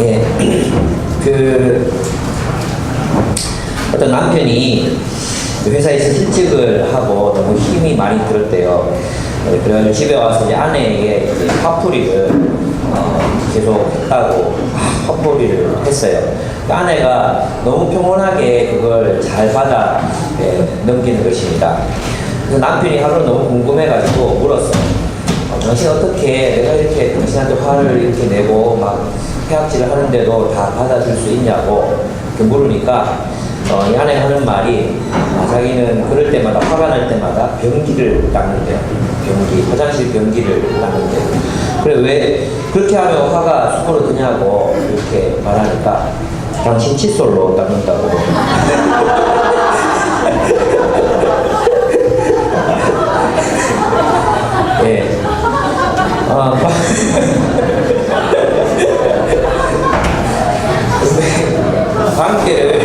예, 어떤 남편이 회사에서 실직을 하고 너무 힘이 많이 들었대요. 그래가지고 집에 와서 이제 아내에게 이제 화풀이를 계속 했다고 화풀이를 했어요. 아내가 너무 평온하게 그걸 잘 받아 넘기는 것입니다. 그래서 남편이 하루 너무 궁금해가지고 물었어요. 당신 어떻게 내가 이렇게 당신한테 화를 이렇게 내고 막 해악질을 하는데도 다 받아줄 수 있냐고 물으니까 이 아내가 하는 말이 자기는 그럴 때마다 화가 날 때마다 변기를 닦는데요. 화장실 변기를 닦는데요. 그래 왜 그렇게 하면 화가 수그러드냐고 이렇게 말하니까 당신 칫솔로 닦는다고. 예. 관계를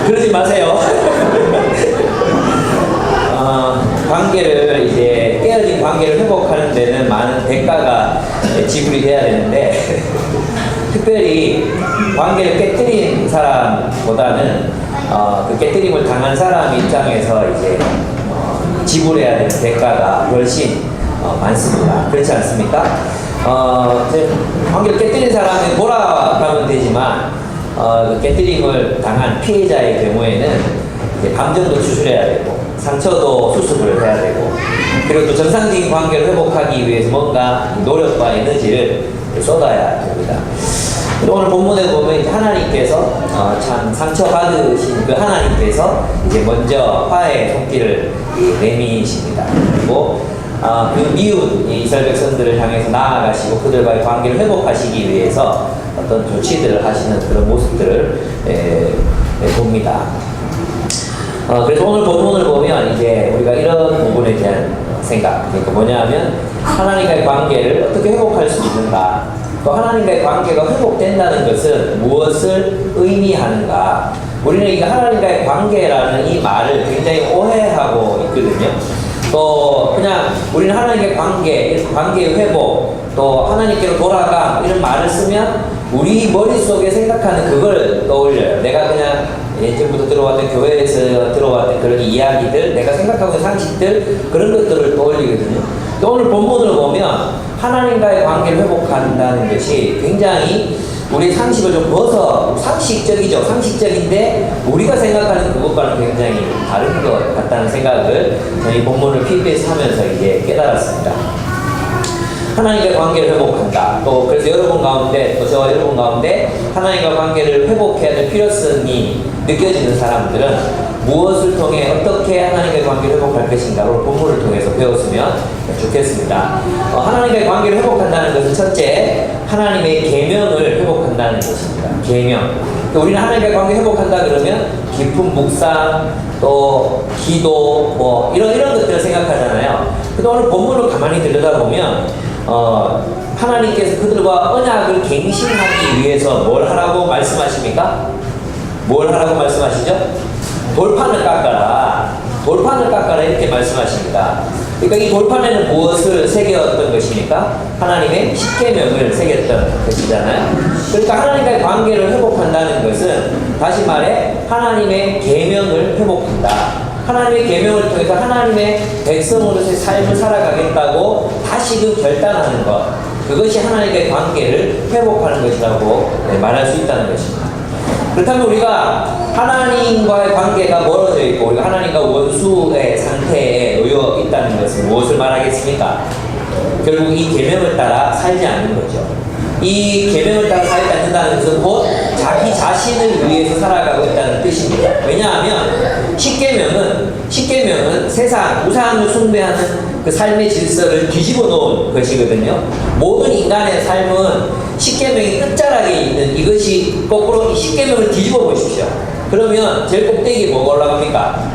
그러지 마세요. 관계를 이제 깨어진 관계를 회복하는 데는 많은 대가가 지불이 돼야 되는데 특별히 관계를 깨뜨린 사람보다는 그 깨뜨림을 당한 사람 입장에서 이제 지불해야 되는 대가가 훨씬 많습니다. 그렇지 않습니까? 관계를 깨뜨린 사람이 돌아가면 되지만 그 깨뜨림을 당한 피해자의 경우에는 이제 감정도 추스려야 되고 상처도 수습을 해야 되고 그리고 또 정상적인 관계를 회복하기 위해서 뭔가 노력과 에너지를 쏟아야 됩니다. 오늘 본문에 보면 이제 하나님께서 참 상처받으신 그 하나님께서 이제 먼저 화해의 손길을 내미십니다. 그리고 그 미운 이스라엘 백성들을 향해서 나아가시고 그들과의 관계를 회복하시기 위해서 어떤 조치들을 하시는 그런 모습들을 봅니다. 그래서 오늘 본문을 보면 이제 우리가 이런 부분에 대한 생각, 그러니까 뭐냐면 하나님과의 관계를 어떻게 회복할 수 있는가, 또 하나님과의 관계가 회복된다는 것은 무엇을 의미하는가. 우리는 이 하나님과의 관계라는 이 말을 굉장히 오해하고 있거든요. 또 그냥 우리는 하나님과의 관계의 회복, 또 하나님께로 돌아가 이런 말을 쓰면 우리 머릿속에 생각하는 그걸 떠올려요. 내가 그냥 예전부터 들어왔던 교회에서 들어왔던 그런 이야기들, 내가 생각하고 있는 상식들, 그런 것들을 떠올리거든요. 또 오늘 본문을 보면 하나님과의 관계를 회복한다는 것이 굉장히 우리 상식을 좀 벗어 상식적이죠. 상식적인데 우리가 생각하는 그것과는 굉장히 다른 것 같다는 생각을 저희 본문을 PBS 하면서 이제 깨달았습니다. 하나님과의 관계를 회복한다. 또 그래서 여러분 가운데, 또 저와 여러분 가운데 하나님과 관계를 회복해야 될 필요성이 느껴지는 사람들은 무엇을 통해 어떻게 하나님과의 관계를 회복할 것인가를 본문을 통해서 배웠으면 좋겠습니다. 하나님과의 관계를 회복한다는 것은 첫째, 하나님의 계명을 회복한다는 것입니다. 계명. 우리는 하나님과의 관계를 회복한다 그러면 깊은 묵상, 또 기도, 뭐 이런 것들을 생각하잖아요. 근데 오늘 본문을 가만히 들여다보면 하나님께서 그들과 언약을 갱신하기 위해서 뭘 하라고 말씀하십니까? 뭘 하라고 말씀하시죠? 돌판을 깎아라. 돌판을 깎아라 이렇게 말씀하십니다. 그러니까 이 돌판에는 무엇을 새겼던 것입니까? 하나님의 십계명을 새겼던 것이잖아요. 그러니까 하나님과의 관계를 회복한다는 것은 다시 말해 하나님의 계명을 회복한다. 하나님의 계명을 통해서 하나님의 백성으로서의 삶을 살아가겠다고 다시금 결단하는 것, 그것이 하나님과의 관계를 회복하는 것이라고 말할 수 있다는 것입니다. 그렇다면 우리가 하나님과의 관계가 멀어져 있고 우리가 하나님과 원수의 상태에 놓여 있다는 것은 무엇을 말하겠습니까? 결국 이 계명을 따라 살지 않는 거죠. 이 계명을 따라 살지 않는다는 것은 곧 자기 자신을 위해서 살아가고 있다는 뜻입니다. 왜냐하면 십계명은 세상 우상을 숭배하는 그 삶의 질서를 뒤집어 놓은 것이거든요. 모든 인간의 삶은 십계명이 끝자락에 있는 이것이 거꾸로 이 십계명을 뒤집어 보십시오. 그러면 제일 꼭대기에 뭐가 올라갑니까?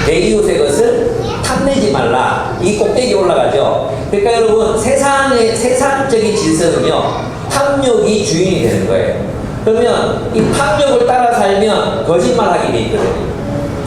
내 이웃의 것을 탐내지 말라. 이 꼭대기에 올라가죠. 그러니까 여러분 세상적인 질서는요 탐욕이 주인이 되는 거예요. 그러면 이 탐욕을 따라 살면 거짓말하게 돼 있거든요.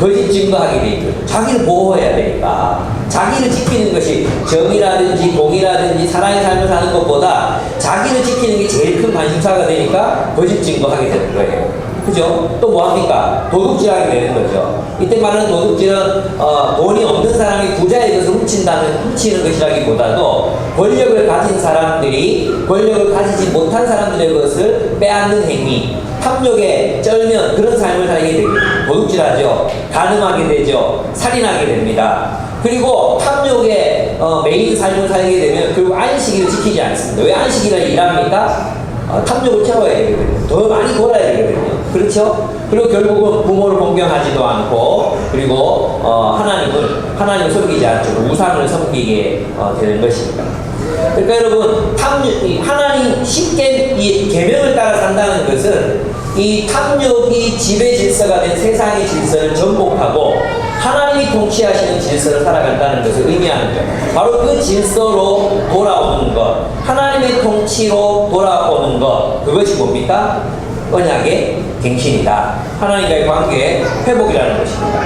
거짓 증거하게 돼 있거든. 자기를 보호해야 되니까. 자기를 지키는 것이 정의라든지 공의라든지 사랑의 삶을 사는 것보다 자기를 지키는 게 제일 큰 관심사가 되니까 거짓 증거하게 되는 거예요. 그죠? 또 뭐합니까? 도둑질하게 되는 거죠. 이때 말하는 도둑질은 돈이 없는 사람이 부자의 것을 훔치는 것이라기보다도 권력을 가진 사람들이 권력을 가지지 못한 사람들의 것을 빼앗는 행위, 탐욕에 쩔면 그런 삶을 살게 됩니다. 도둑질하죠. 간음하게 되죠. 살인하게 됩니다. 그리고 탐욕에 매인 삶을 살게 되면 결국 안식일을 지키지 않습니다. 왜 안식일을 일합니까? 탐욕을 채워야 되거든요. 더 많이 벌어야 되거든요. 그렇죠? 그리고 결국은 부모를 공경하지도 않고, 그리고 하나님을 섬기지 않죠. 우상을 섬기게 되는 것입니다. 그러니까 여러분, 하나님 쉽게 이 계명을 따라 산다는 것은 이 탐욕이 지배 질서가 된 세상의 질서를 전복하고 하나님이 통치하시는 질서를 살아간다는 것을 의미하는 것. 바로 그 질서로 돌아오는 것, 하나님의 통치로 돌아오는 것, 그것이 뭡니까? 언약의 갱신이다. 하나님과의 관계의 회복이라는 것입니다.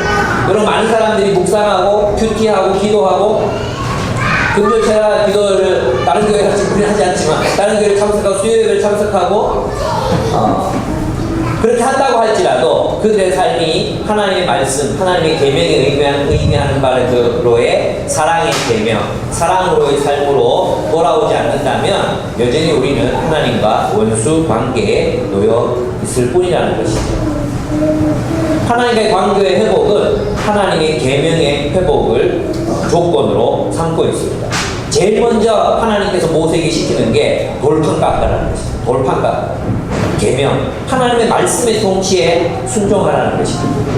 여러분, 많은 사람들이 묵상하고 큐티하고 기도하고 금요일체라 기도를 다른 교회 같이 우리는 하지 않지만 다른 교회를 참석하고 수요예배를 참석하고 그렇게 한다고 할지라도 그들의 삶이 하나님의 말씀, 하나님의 계명에 의미하는 바로의 사랑의 계명, 사랑으로의 삶으로 돌아오지 않는다면 여전히 우리는 하나님과 원수 관계에 놓여 있을 뿐이라는 것이죠. 하나님과의 관계의 회복은 하나님의 계명의 회복을 조건으로 삼고 있습니다. 제일 먼저 하나님께서 모세에게 시키는 게 돌판 깎아라는 것입니다. 돌판 깎아. 계명, 하나님의 말씀의 통치에 순종하라는 것입니다.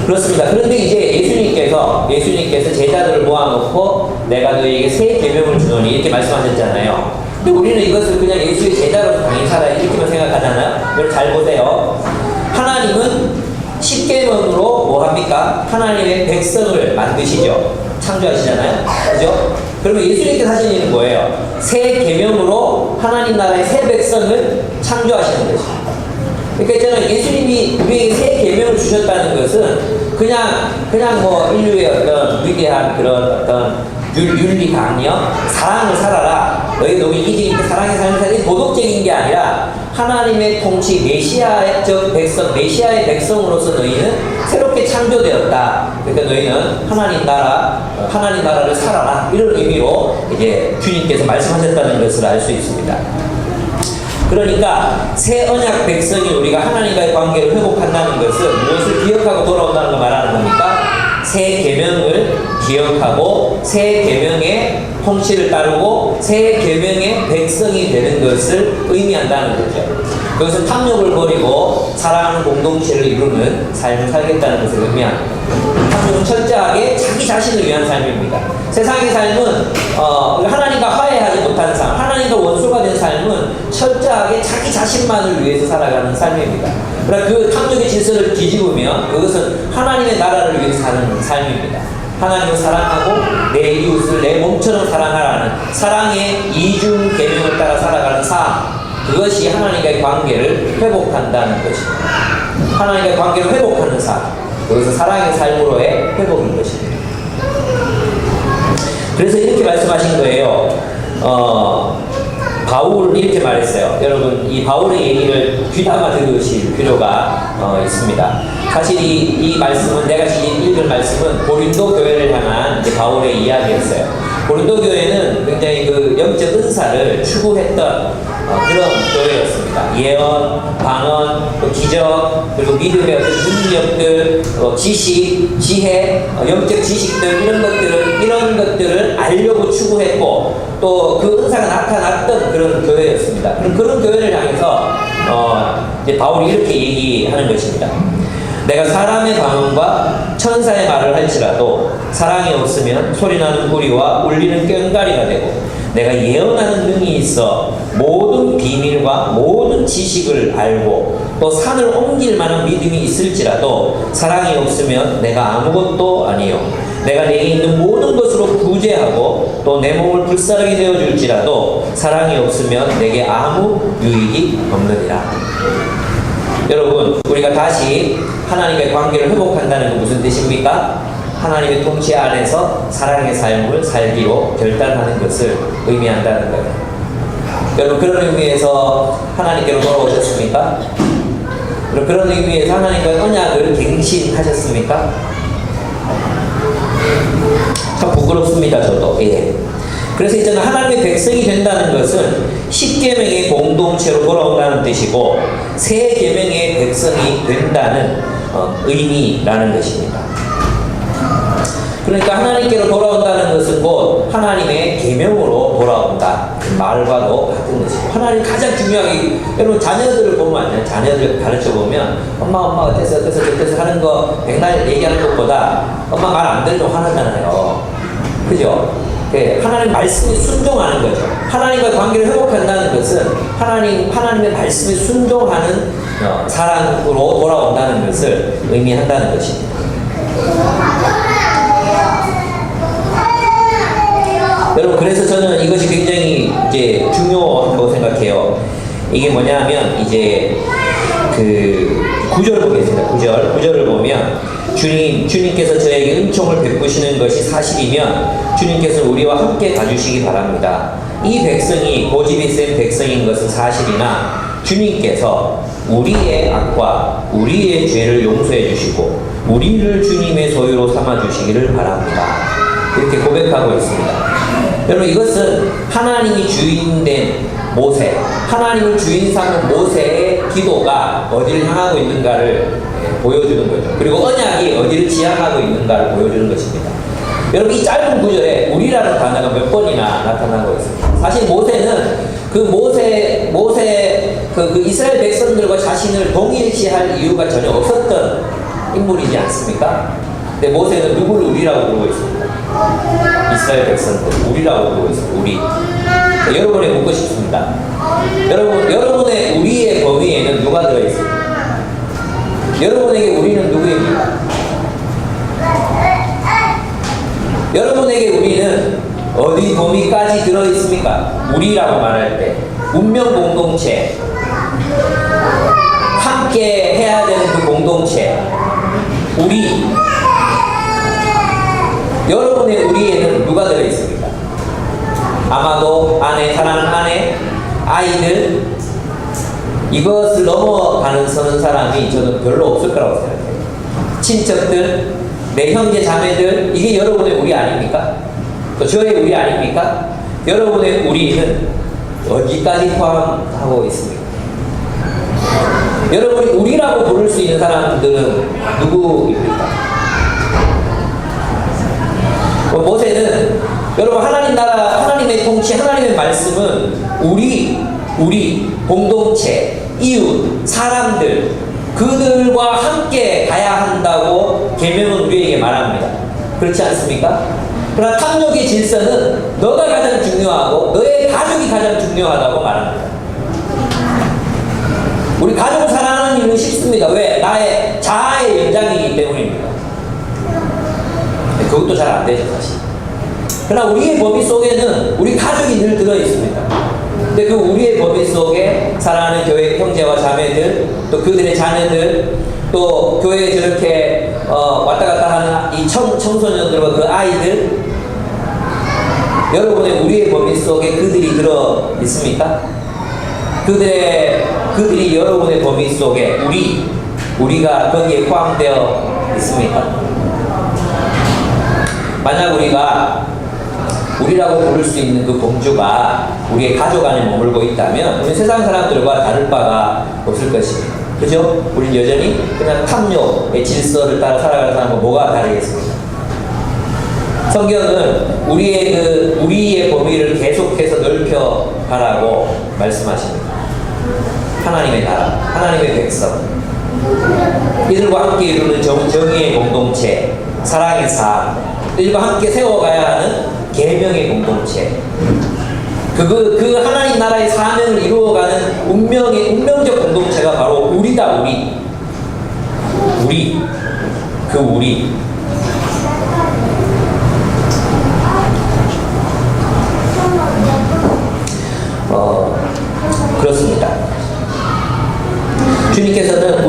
그렇습니다. 그런데 이제 예수님께서 제자들을 모아놓고 내가 너희에게 새 계명을 주노니 이렇게 말씀하셨잖아요. 근데 우리는 이것을 그냥 예수의 제자로서 당연히 살아야 이렇게만 생각하잖아요. 여러분 잘 보세요. 하나님은 십계명으로 뭐 합니까? 하나님의 백성을 만드시죠. 창조하시잖아요. 그죠? 그러면 예수님께서 하시는 일은 뭐예요? 새 계명으로 하나님 나라의 새 백성을 창조하시는 것입니다. 그러니까 있잖아요. 예수님이 우리에게 새 계명을 주셨다는 것은 그냥 뭐 인류의 어떤 위대한 그런 어떤 윤리 강령, 사랑을 살아라. 너희 이기니까 사랑의 삶을 살아. 도덕적인 게 아니라 하나님의 통치, 메시아적 백성, 메시아의 백성으로서 너희는 새롭게 창조되었다. 그러니까 너희는 하나님 나라를 살아라. 이런 의미로 이제 주님께서 말씀하셨다는 것을 알 수 있습니다. 그러니까 새 언약 백성이 우리가 하나님과의 관계를 회복한다는 것은 무엇을 기억하고 돌아온다는 걸 말하는 겁니까? 새 계명을 기억하고 새 계명의 통치를 따르고 새 계명의 백성이 되는 것을 의미한다는 거죠. 그것은 탐욕을 버리고 사랑하는 공동체를 이루는 삶을 살겠다는 것을 의미합니다. 탐욕은 철저하게 자기 자신을 위한 삶입니다. 세상의 삶은 하나님과 화해하지 못하는 삶, 하나님과 원수가 된 삶은 철저하게 자기 자신만을 위해서 살아가는 삶입니다. 그러나 그 탐욕의 질서를 뒤집으면 그것은 하나님의 나라를 위해서 사는 삶입니다. 하나님을 사랑하고 내 이웃을 내 몸처럼 사랑하라는 사랑의 이중 계명을 따라 살아가는 삶, 그것이 하나님과의 관계를 회복한다는 것입니다. 하나님과의 관계를 회복하는 삶, 그것은 사랑의 삶으로의 회복인 것입니다. 그래서 이렇게 말씀하신 거예요. 바울은 이렇게 말했어요. 여러분, 이 바울의 얘기를 귀담아 들으실 필요가 있습니다. 사실 이 말씀은, 내가 지금 읽은 말씀은 고린도 교회를 향한 바울의 이야기였어요. 고린도 교회는 굉장히 그 영적 은사를 추구했던 그런 교회였습니다. 예언, 방언, 또 기적, 그리고 믿음의 어떤 능력들, 지식, 지혜, 영적 지식들, 이런 것들을 알려고 추구했고, 또 그 은사가 나타났던 그런 교회였습니다. 그런 교회를 향해서 이제 바울이 이렇게 얘기하는 것입니다. 내가 사람의 방언과 천사의 말을 할지라도 사랑이 없으면 소리나는 구리와 울리는 꽹과리가 되고, 내가 예언하는 능이 있어 모든 비밀과 모든 지식을 알고 또 산을 옮길 만한 믿음이 있을지라도 사랑이 없으면 내가 아무것도 아니요. 내가 내게 있는 모든 것으로 구제하고 또 내 몸을 불사르게 되어줄지라도 사랑이 없으면 내게 아무 유익이 없느니라. 여러분, 우리가 다시 하나님의 관계를 회복한다는 건 무슨 뜻입니까? 하나님의 통치 안에서 사랑의 삶을 살기로 결단하는 것을 의미한다는 거예요. 여러분, 그런 의미에서 하나님께로 돌아오셨습니까? 그런 의미에서 하나님과의 언약을 갱신하셨습니까? 참 부끄럽습니다, 저도. 예. 그래서 이제는 하나님의 백성이 된다는 것은 10계명의 공동체로 돌아온다는 뜻이고 새 계명의 백성이 된다는 의미라는 것입니다. 그러니까 하나님께로 돌아온다는 것은 곧 하나님의 계명으로 돌아온다 말과도 같은 것이고, 하나님 가장 중요하게, 여러분 자녀들을 보면, 자녀들 가르쳐 보면 엄마 어때서 하는 거 백날 얘기하는 것보다 엄마 말 안 들으면 화나잖아요. 그죠? 네, 하나님 말씀에 순종하는 거죠. 하나님과 관계를 회복한다는 것은 하나님의 말씀에 순종하는 사랑으로 돌아온다는 것을 의미한다는 것입니다. 여러분, 그래서 저는 이것이 굉장히 이제 중요하다고 생각해요. 이게 뭐냐면 이제 그 9절 보겠습니다. 9절을 보면 주님께서 저에게 은총을 베푸시는 것이 사실이면 주님께서 우리와 함께 가주시기 바랍니다. 이 백성이 고집이 센 백성인 것은 사실이나 주님께서 우리의 악과 우리의 죄를 용서해 주시고 우리를 주님의 소유로 삼아 주시기를 바랍니다. 이렇게 고백하고 있습니다. 여러분, 이것은 하나님이 주인된 모세, 하나님을 주인 삼은 모세의 기도가 어디를 향하고 있는가를 보여주는 거죠. 그리고 언약이 어디를 지향하고 있는가를 보여주는 것입니다. 여러분, 이 짧은 구절에 우리라는 단어가 몇 번이나 나타나고 있습니다. 사실 모세는 그 이스라엘 백성들과 자신을 동일시할 이유가 전혀 없었던 인물이지 않습니까? 근데 모세는 누구를 우리라고 부르고 있습니다. 이스라엘 백성들 우리라고 부르고 있습니다. 우리. 여러분에 묻고 싶습니다. 여러분의 우리의 범위에는 누가 들어있습니까? 여러분에게 우리는 누구입니까? 여러분에게 우리는 어디 범위까지 들어있습니까? 우리라고 말할 때 운명 공동체, 함께 해야 되는 그 공동체, 우리. 여러분의 우리에는 누가 들어있습니까? 아마도 사랑하는 아내, 아이들, 이것을 넘어가는 서는 사람이 저는 별로 없을 거라고 생각해요. 친척들, 내 형제 자매들, 이게 여러분의 우리 아닙니까? 또 저의 우리 아닙니까? 여러분의 우리는 어디까지 포함하고 있습니까? 여러분이 우리라고 부를 수 있는 사람들은 누구입니까? 모세는, 여러분, 하나님 나라, 하나님의 통치, 하나님의 말씀은 우리, 공동체, 이웃, 사람들, 그들과 함께 가야 한다고 계명은 우리에게 말합니다. 그렇지 않습니까? 그러나 탐욕의 질서는 너가 가장 중요하고 너의 가족이 가장 중요하다고 말합니다. 우리 가족을 사랑하는 이유는 쉽습니다. 왜? 나의 자아의 연장이기 때문입니다. 그것도 잘 안 되죠, 사실. 그러나 우리의 범위 속에는 우리 가족이 늘 들어있습니다. 근데 그 우리의 범위 속에 사랑하는 교회 형제와 자매들, 또 그들의 자녀들, 또 교회에 저렇게 왔다 갔다 하는 이 청소년들과 그 아이들, 여러분의 우리의 범위 속에 그들이 들어 있습니까? 그들이 여러분의 범위 속에 우리가 거기에 포함되어 있습니까? 만약 우리라고 부를 수 있는 그 공주가 우리의 가족 안에 머물고 있다면 우리 세상 사람들과 다를 바가 없을 것입니다. 그죠? 우린 여전히 그냥 탐욕의 질서를 따라 살아가는 사람과 뭐가 다르겠습니까? 성경은 우리의 범위를 계속해서 넓혀 가라고 말씀하십니다. 하나님의 나라, 하나님의 백성, 이들과 함께 이루는 정의의 공동체, 사랑의 삶, 이들과 함께 세워가야 하는 계명의 공동체, 그 하나님 나라의 사명을 이루어가는 운명적 공동체가 바로 우리다. 우리. 그렇습니다. 주님께서는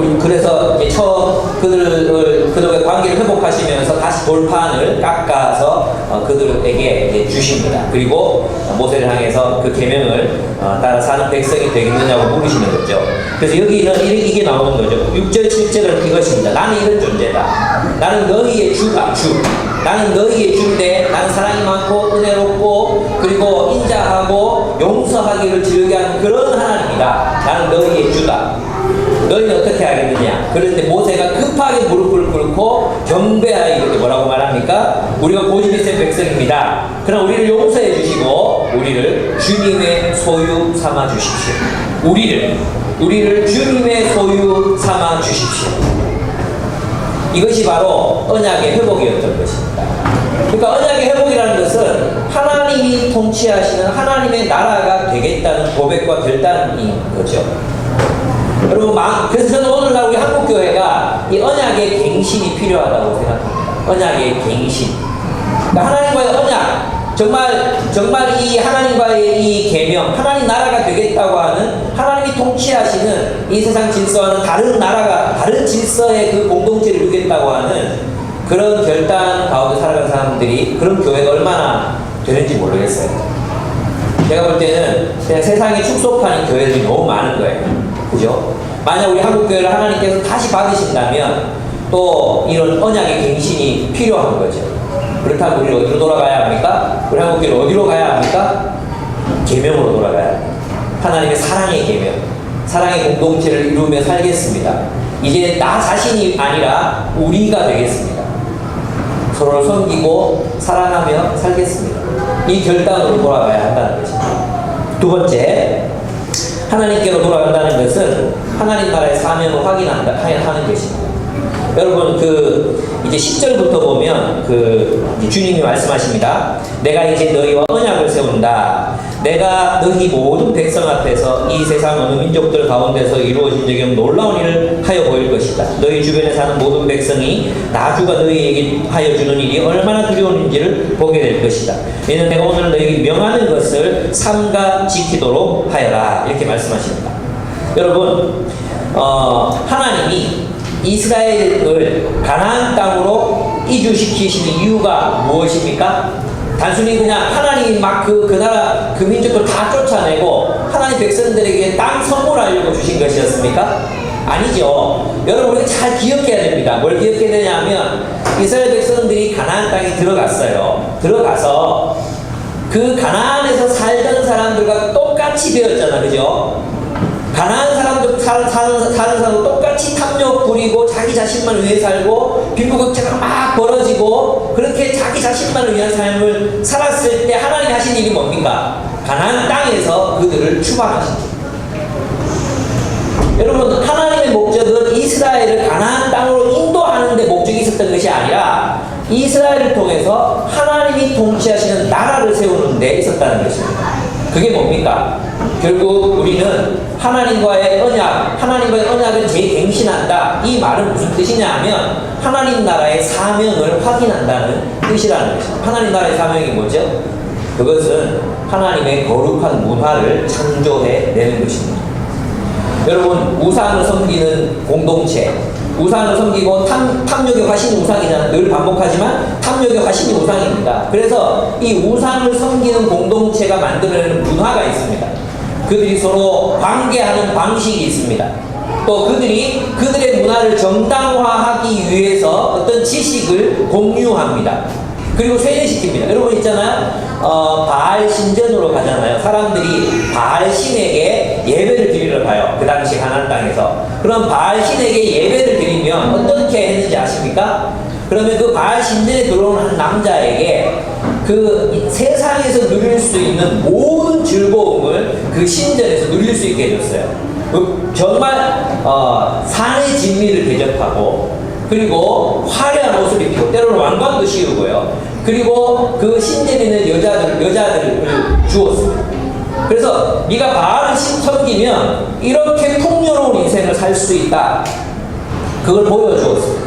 모세를 향해서 그 계명을 따라 사는 백성이 되겠느냐고 물으시는 거죠. 그래서 여기는 이게 나오는 거죠. 6절 7절은 이것입니다. 나는 이런 존재다. 나는 너희의 주가 주. 나는 너희의 주인데 나는 사랑이 많고 은혜롭고 그리고 인자하고 용서하기를 즐겨하는 그런 하나님이다. 나는 너희의 주다. 너희는 어떻게 하겠느냐? 그런데 모세가 급하게 무릎을 꿇고 경배하여 이렇게 뭐라고 말합니까? 우리가 고집이 센 백성입니다. 그럼 우리를 용서해 주시고 우리를 주님의 소유 삼아 주십시오. 우리를 주님의 소유 삼아 주십시오. 이것이 바로 언약의 회복이었던 것입니다. 그러니까 언약의 회복이라는 것은 하나님이 통치하시는 하나님의 나라가 되겠다는 고백과 결단인 거죠. 여러분, 그래서 저는 오늘날 우리 한국교회가 이 언약의 갱신이 필요하다고 생각합니다. 언약의 갱신. 그러니까 하나님과의 언약, 정말 이 하나님과의 이 계명, 하나님 나라가 되겠다고 하는 하나님이 통치하시는 이 세상 질서와는 다른 나라가, 다른 질서의 그 공동체를 이루겠다고 하는 그런 결단 가운데 살아가는 사람들이 그런 교회가 얼마나 되는지 모르겠어요. 제가 볼 때는 그냥 세상에 축소판인 교회들이 너무 많은 거예요. 그죠? 만약 우리 한국교회를 하나님께서 다시 받으신다면 또 이런 언약의 갱신이 필요한 거죠. 그렇다면 우리는 어디로 돌아가야 합니까? 우리 한국교회는 어디로 가야 합니까? 계명으로 돌아가야 합니다. 하나님의 사랑의 계명, 사랑의 공동체를 이루며 살겠습니다. 이제 나 자신이 아니라 우리가 되겠습니다. 서로를 섬기고 사랑하며 살겠습니다. 이 결단으로 돌아가야 한다는 것입니다. 두 번째, 하나님께로 돌아간다는 것은 하나님 나라의 사명을 확인하는 것입니다. 여러분, 이제 10절부터 보면 주님이 말씀하십니다. 내가 이제 너희와 언약을 세운다. 내가 너희 모든 백성 앞에서 이 세상 어느 민족들 가운데서 이루어진 적이 없는 놀라운 일을 하여 보일 것이다. 너희 주변에 사는 모든 백성이 나주가 너희에게 하여 주는 일이 얼마나 두려운 일인지를 보게 될 것이다. 이는 내가 오늘 너희에게 명하는 것을 삼가 지키도록 하여라. 이렇게 말씀하십니다. 여러분, 하나님이 이스라엘을 가나안 땅으로 이주시키시는 이유가 무엇입니까? 단순히 그냥 하나님이 막 그 나라, 그 민족을 다 쫓아내고 하나님 백성들에게 땅 선물하려고 주신 것이었습니까? 아니죠. 여러분, 우리가 잘 기억해야 됩니다. 뭘 기억해야 되냐면 이스라엘 백성들이 가나안 땅에 들어갔어요. 들어가서 그 가나안에서 살던 사람들과 똑같이 되었잖아. 그죠? 가난한 사람들, 사는 사람도 똑같이 탐욕 부리고 자기 자신만 위해 살고 빈부격차가 막 벌어지고 그렇게 자기 자신만을 위한 삶을 살았을 때 하나님이 하신 일이 뭡니까? 가나안 땅에서 그들을 추방하시죠. 여러분, 하나님의 목적은 이스라엘을 가나안 땅으로 인도하는 데 목적이 있었던 것이 아니라 이스라엘을 통해서 하나님이 통치하시는 나라를 세우는 데 있었다는 것입니다. 그게 뭡니까? 결국 우리는 하나님과의 언약을 재갱신한다. 이 말은 무슨 뜻이냐 하면 하나님 나라의 사명을 확인한다는 뜻이라는 것입니다. 하나님 나라의 사명이 뭐죠? 그것은 하나님의 거룩한 문화를 창조해내는 것입니다. 여러분, 우상을 섬기는 공동체, 우상을 섬기고 탐욕의 화신이 우상이잖아요. 늘 반복하지만 탐욕의 화신이 우상입니다. 그래서 이 우상을 섬기는 공동체가 만들어내는 문화가 있습니다. 그들이 서로 관계하는 방식이 있습니다. 또 그들의 문화를 정당화하기 위해서 어떤 지식을 공유합니다. 그리고 세뇌시킵니다. 여러분 있잖아요. 바알 신전으로 가잖아요. 사람들이 바알 신에게 예배를 드리러 가요. 그 당시 가나안 땅에서. 그럼 바알 신에게 예배를 드리면 어떻게 했는지 아십니까? 그러면 그 바알 신전에 들어오는 한 남자에게 그 세상에서 누릴 수 있는 모든 즐거움을 그 신전에서 누릴 수 있게 해줬어요. 정말 산의 진미를 대접하고 그리고 화려한 옷을 입히고 때로는 왕관도 씌우고요. 그리고 그 신전에 있는 여자들을 주었습니다. 그래서 네가 바알을 섬기면 이렇게 풍요로운 인생을 살 수 있다. 그걸 보여주었습니다.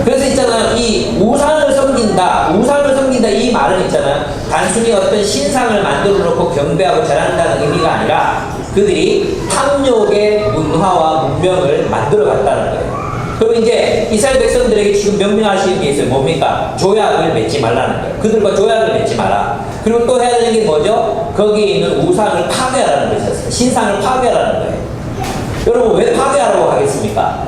그래서 있잖아요. 이 우상을 섬긴다 이 말은 있잖아요. 단순히 어떤 신상을 만들어 놓고 경배하고 절한다는 의미가 아니라 그들이 탐욕의 문화와 문명을 만들어 갔다는 거예요. 그럼 이제 이스라엘 백성들에게 지금 명령하시는 게 있어요. 뭡니까? 조약을 맺지 말라는 거예요. 그들과 조약을 맺지 마라. 그리고 또 해야 되는 게 뭐죠? 거기에 있는 우상을 파괴하라는 것이었어요. 신상을 파괴하라는 거예요. 여러분, 왜 파괴하라고 하겠습니까?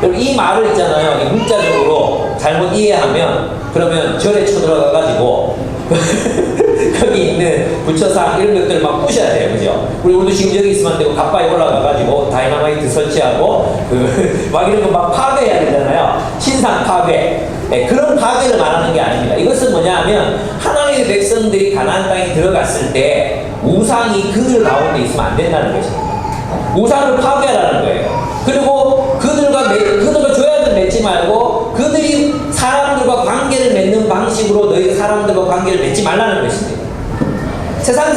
여러분, 이 말을 있잖아요. 이 문자적으로 잘못 이해하면, 그러면 절에 쳐들어가가지고 거기 있는 부처상 이런 것들 막 부셔야 돼요. 그죠? 우리도 지금 여기 있으면 안 되고 가까이 올라가가지고 다이너마이트 설치하고 막 이런 거 막 파괴해야 되잖아요. 신상 파괴. 네, 그런 파괴를 말하는 게 아닙니다. 이것은 뭐냐 하면 하나님의 백성들이 가나안 땅에 들어갔을 때 우상이 그들 가운데 있으면 안 된다는 것입니다. 우상을 파괴하라는 거예요. 그리고 그들과 조약을 맺지 말고 그들이 사람들과 관계를 맺는 방식으로 너희 사람들과 관계를 맺지 말라는 것입니다. 세상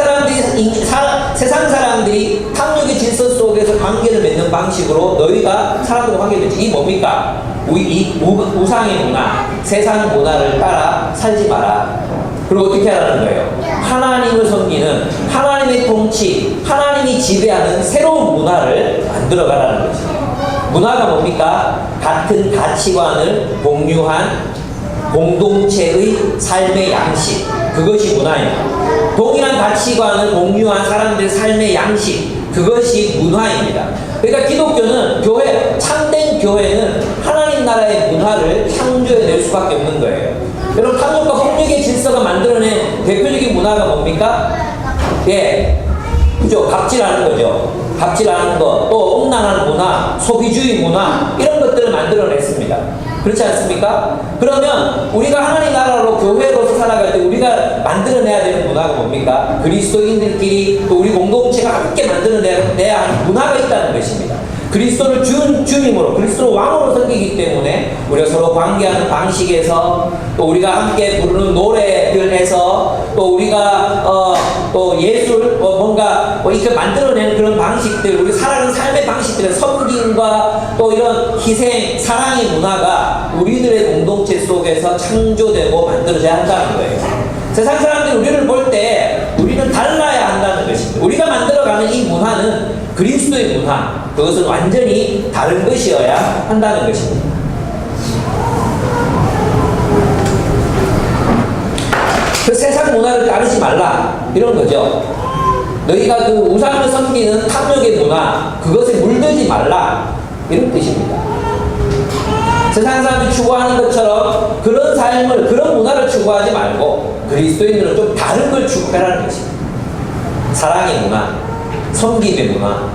사람들이 탐욕의 질서 속에서 관계를 맺는 방식으로 너희가 사람들과 관계를 맺지. 이 뭡니까? 이 우상의 문화, 세상 문화를 따라 살지 마라. 그리고 어떻게 하라는 거예요? 하나님을 섬기는 하나님의 통치, 하나님이 지배하는 새로운 문화를 만들어가라는 것입니다. 문화가 뭡니까? 같은 가치관을 공유한 공동체의 삶의 양식, 그것이 문화입니다. 동일한 가치관을 공유한 사람들의 삶의 양식, 그것이 문화입니다. 그러니까 기독교는 참된 교회는 하나님 나라의 문화를 창조해낼 수밖에 없는 거예요. 여러분, 탐욕과 폭력의 질서가 만들어낸 대표적인 문화가 뭡니까? 예, 그죠? 갑질하는 거죠. 갑질하는 것, 또 음란한 문화, 소비주의 문화, 이런 것들을 만들어냈습니다. 그렇지 않습니까? 그러면 우리가 하나님 나라로 교회로서 살아갈 때 우리가 만들어내야 되는 문화가 뭡니까? 그리스도인들끼리 또 우리 공동체가 함께 만들어내야 하는 문화가 있다는 것입니다. 그리스도를 주님으로, 그리스도를 왕으로 섬기기 때문에 우리가 서로 관계하는 방식에서 또 우리가 함께 부르는 노래들에서 또 우리가 또 예술 뭔가 이렇게 만들어내는 그런 방식들, 우리 살아가는 삶의 방식들의 섬김과 또 이런 희생, 사랑의 문화가 우리들의 공동체 속에서 창조되고 만들어져야 한다는 거예요. 세상 사람들이 우리를 볼 때 우리는 달라야 한다는 것입니다. 우리가 만들어가는 이 문화는 그리스도의 문화, 그것은 완전히 다른 것이어야 한다는 것입니다. 그 세상 문화를 따르지 말라, 이런 거죠. 너희가 그 우상을 섬기는 탐욕의 문화, 그것에 물들지 말라, 이런 뜻입니다. 세상 사람이 추구하는 것처럼 그런 삶을, 그런 문화를 추구하지 말고 그리스도인들은 좀 다른 걸 추구하라는 것입니다. 사랑의 문화, 섬김의 문화.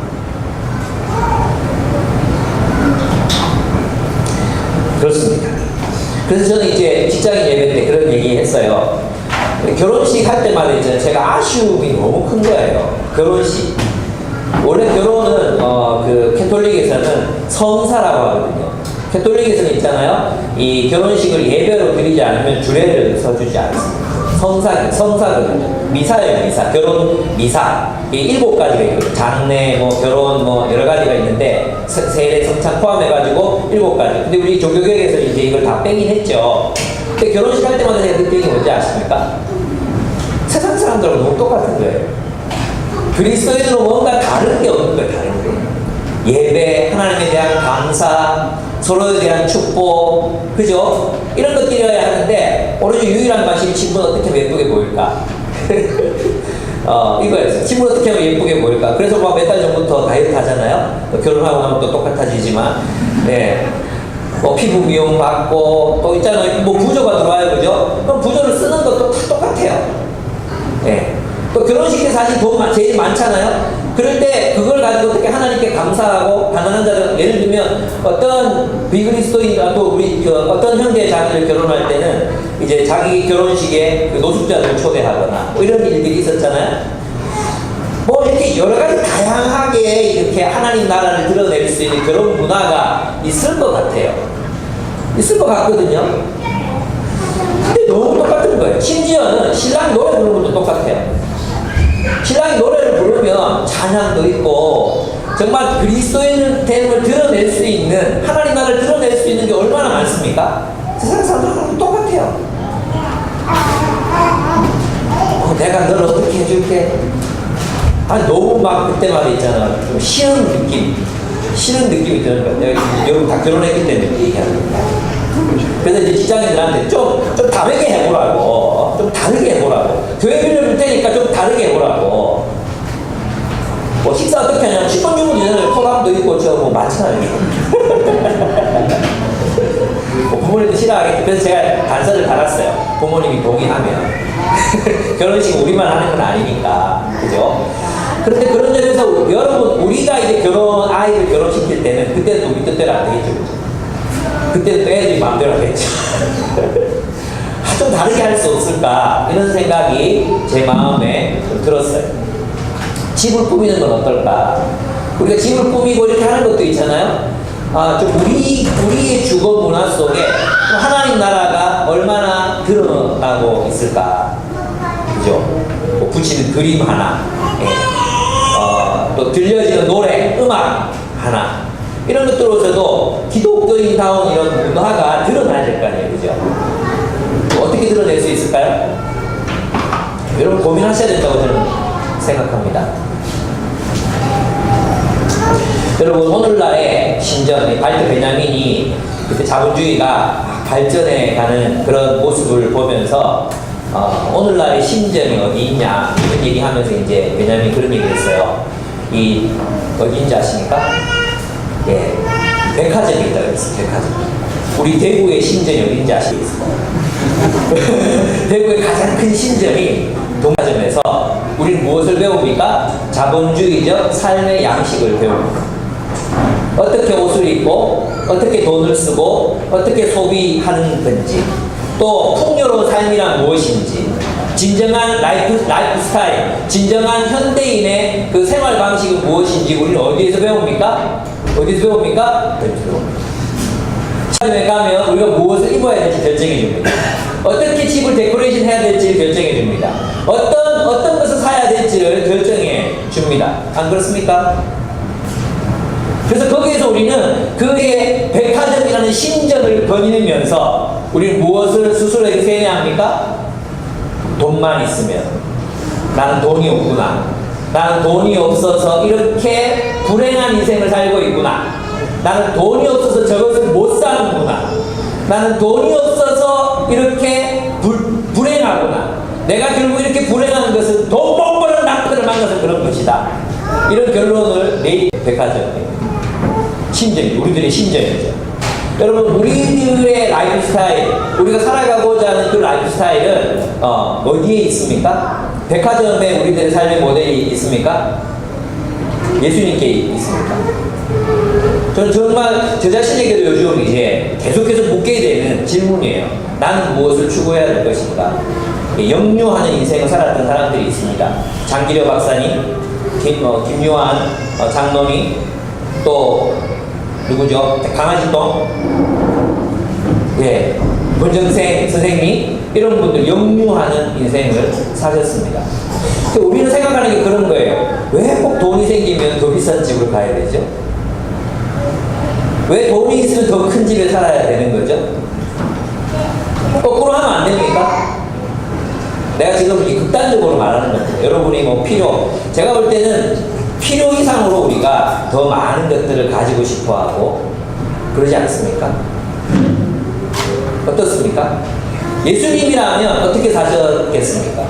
그렇습니다. 그래서 저는 이제 직장인 예배 때 그런 얘기 했어요. 결혼식 할 때마다 이제 제가 아쉬움이 너무 큰 거예요. 결혼식. 원래 결혼은 그 캐톨릭에서는 성사라고 하거든요. 캐톨릭에서는 있잖아요. 이 결혼식을 예배로 드리지 않으면 주례를 서주지 않습니다. 성사거든요. 미사예요, 미사. 결혼 미사. 이게 7가지가 있거든요. 장례, 결혼, 여러 가지가 있는데, 세례, 성찬 포함해가지고 7가지. 근데 우리 종교개혁에서 이제 이걸 다 빼긴 했죠. 근데 결혼식 할 때마다 제가 느끼는 게 뭔지 아십니까? 세상 사람들하고 너무 똑같은 거예요. 그리스도인으로 뭔가 다른 게 없는 거예요, 다른 게. 예배, 하나님에 대한 감사, 서로에 대한 축복, 그죠? 이런 것들이어야 하는데, 오로지 유일한 맛이 신분 어떻게 하면 예쁘게 보일까? 이거였어요. 신분 어떻게 하면 예쁘게 보일까? 그래서 몇 달 전부터 다이어트 하잖아요? 결혼하고 나면 또 똑같아지지만, 네. 피부 미용 받고, 또 있잖아요. 부조가 들어와요, 그죠? 그럼 부조를 쓰는 것도 다 똑같아요. 네. 또 결혼식에 사실 돈 제일 많잖아요? 그럴 때 그걸 가지고 어떻게 하나님께 감사하고 가난한 자들, 예를 들면 어떤 비그리스도인, 또 우리 어떤 형제 자매를 결혼할 때는 이제 자기 결혼식에 그 노숙자들을 초대하거나 이런 일들이 있었잖아요. 이렇게 여러 가지 다양하게 이렇게 하나님 나라를 드러낼 수 있는 그런 문화가 있을 것 같아요. 있을 것 같거든요. 근데 너무 똑같은 거예요. 심지어는 신랑이 노래 부르는 것도 똑같아요. 신랑이 노래를 부르면 찬양도 있고 정말 그리스도인을 드러낼 수 있는, 하나님 나라를 드러낼 수 있는 게 얼마나 많습니까? 세상 사람들하고 똑같아요. 내가 널 어떻게 해줄게? 너무 막 그때마다 있잖아. 좀 쉬운 느낌. 싫은 느낌이 드는 거예요. 내가 여러분 다 결혼했기 때문에 얘기하는 거예요. 그래서 이제 직장인들한테 좀 다르게 해보라고. 좀 다르게 해보라고. 교회 빌려줄 테니까 좀 다르게 해보라고. 뭐 식사 어떻게 하냐면 10분 정도 전에 토감도 있고 뭐 많잖아요. 뭐 부모님도 싫어하겠죠. 그래서 제가 단서를 달았어요. 부모님이 동의하면. 결혼식 우리만 하는 건 아니니까. 그죠? 그런데 그런 점에서 여러분, 우리가 이제 아이를 결혼시킬 때는 그때는 우리 뜻대로 안 되겠죠. 그죠? 그때는 또 애들이 마음대로 하겠죠. 좀 다르게 할 수 없을까? 이런 생각이 제 마음에 좀 들었어요. 집을 꾸미는 건 어떨까? 우리가 집을 꾸미고 이렇게 하는 것도 있잖아요. 좀 우리의 주거 문화 속에 하나님 나라가 얼마나 드러나고 있을까? 그죠? 뭐 붙이는 그림 하나, 예. 또 들려지는 노래, 음악 하나. 이런 것들로서도 기독교인다운 이런 문화가 드러나야 될 거 아니에요. 그죠? 어떻게 드러낼 수 있을까요? 여러분 고민하셔야 된다고 저는 생각합니다. 여러분 오늘날의 신전, 발터 베냐민이 그때 자본주의가 발전해 가는 그런 모습을 보면서 오늘날의 신전이 어디 있냐 이런 얘기하면서 이제 베냐민이 그런 얘기를 했어요. 이 어디인지 아십니까? 예, 백화점이 있다고 했어요. 백화점. 우리 대구의 신전이 어딘지 아시겠어요? 대구의 가장 큰 신전이 동화점에서 우리는 무엇을 배웁니까? 자본주의적 삶의 양식을 배웁니다. 어떻게 옷을 입고 어떻게 돈을 쓰고 어떻게 소비하는 건지, 또 풍요로운 삶이란 무엇인지, 진정한 라이프 스타일, 진정한 현대인의 그 생활 방식은 무엇인지 우리는 어디에서 배웁니까? 어디서 배웁니까? 집에 가면 우리가 무엇을 입어야 될지 결정해 줍니다. 어떻게 집을 데코레이션 해야 될지 결정해 줍니다. 어떤 것을 사야 될지를 결정해 줍니다. 안 그렇습니까? 그래서 거기에서 우리는 그의 백화점이라는 신전을 거니면서 우리는 무엇을 스스로에게 세뇌합니까? 돈만 있으면 나는 돈이 없구나. 나는 돈이 없어서 이렇게 불행한 인생을 살고 있구나. 나는 돈이 없어서 저것을 못 사는구나. 나는 돈이 없어서 이렇게 불행하구나. 내가 결국 이렇게 불행한 것은 돈 못 버는 남편을 만나서 그런 것이다. 이런 결론을 내린 백화점이에요. 신전이, 우리들의 신전이죠. 여러분, 우리들의 라이프 스타일, 우리가 살아가고자 하는 그 라이프 스타일은 어디에 있습니까? 백화점에 우리들의 삶의 모델이 있습니까? 예수님께 있습니까? 저는 정말 저 자신에게도 요즘 이제 계속해서 묻게 되는 질문이에요. 나는 무엇을 추구해야 될 것인가? 역류하는 인생을 살았던 사람들이 있습니다. 장기려 박사님, 김요한 장로님, 또 누구죠? 강아지똥, 예, 권정생 선생님, 이런 분들 역류하는 인생을 사셨습니다. 우리는 생각하는 게 그런 거예요. 왜 꼭 돈이 생기면 더 비싼 집을 가야 되죠? 왜 돈이 있으면 더 큰 집에 살아야 되는 거죠? 거꾸로 하면 안 됩니까? 내가 지금 이렇게 극단적으로 말하는 거예요. 여러분이 뭐 제가 볼 때는 필요 이상으로 우리가 더 많은 것들을 가지고 싶어 하고 그러지 않습니까? 어떻습니까? 예수님이라면 어떻게 사셨겠습니까?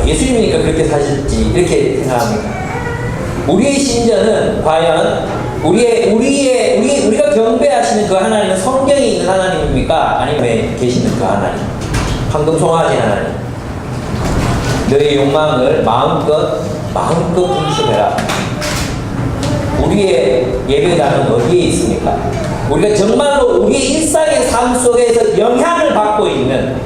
예수님이니까 그렇게 사셨지, 이렇게 생각합니다. 우리의 신전은 과연 우리가 경배하시는 그 하나님은 성경에 있는 하나님입니까? 아니면 왜 계시는 그 하나님? 황금 송아지 하나님. 너의 욕망을 마음껏 분출해라. 우리의 예배당은 어디에 있습니까? 우리가 정말로 우리의 일상의 삶 속에서 영향을 받고 있는,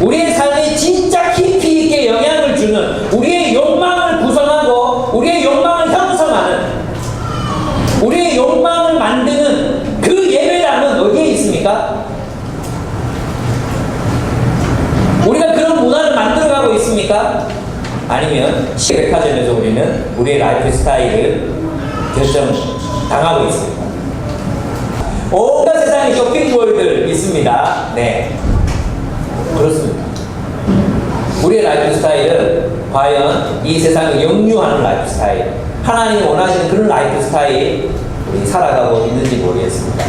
우리의 삶에 진짜 깊이 있게 영향을 주는, 우리의 욕망을 구성하고 우리의 욕망을 형성하는, 우리의 욕망을 만드는 그 예배당은 어디에 있습니까? 우리가 그런 문화를 만들어가고 있습니까? 아니면 백화점에서 우리는 우리의 라이프 스타일을 결정당하고 있습니다. 온갖 세상에 쇼핑몰들 있습니다. 네, 그렇습니다. 우리의 라이프 스타일은 과연 이 세상을 역류하는 라이프 스타일, 하나님이 원하시는 그런 라이프 스타일 우리 살아가고 있는지 모르겠습니다.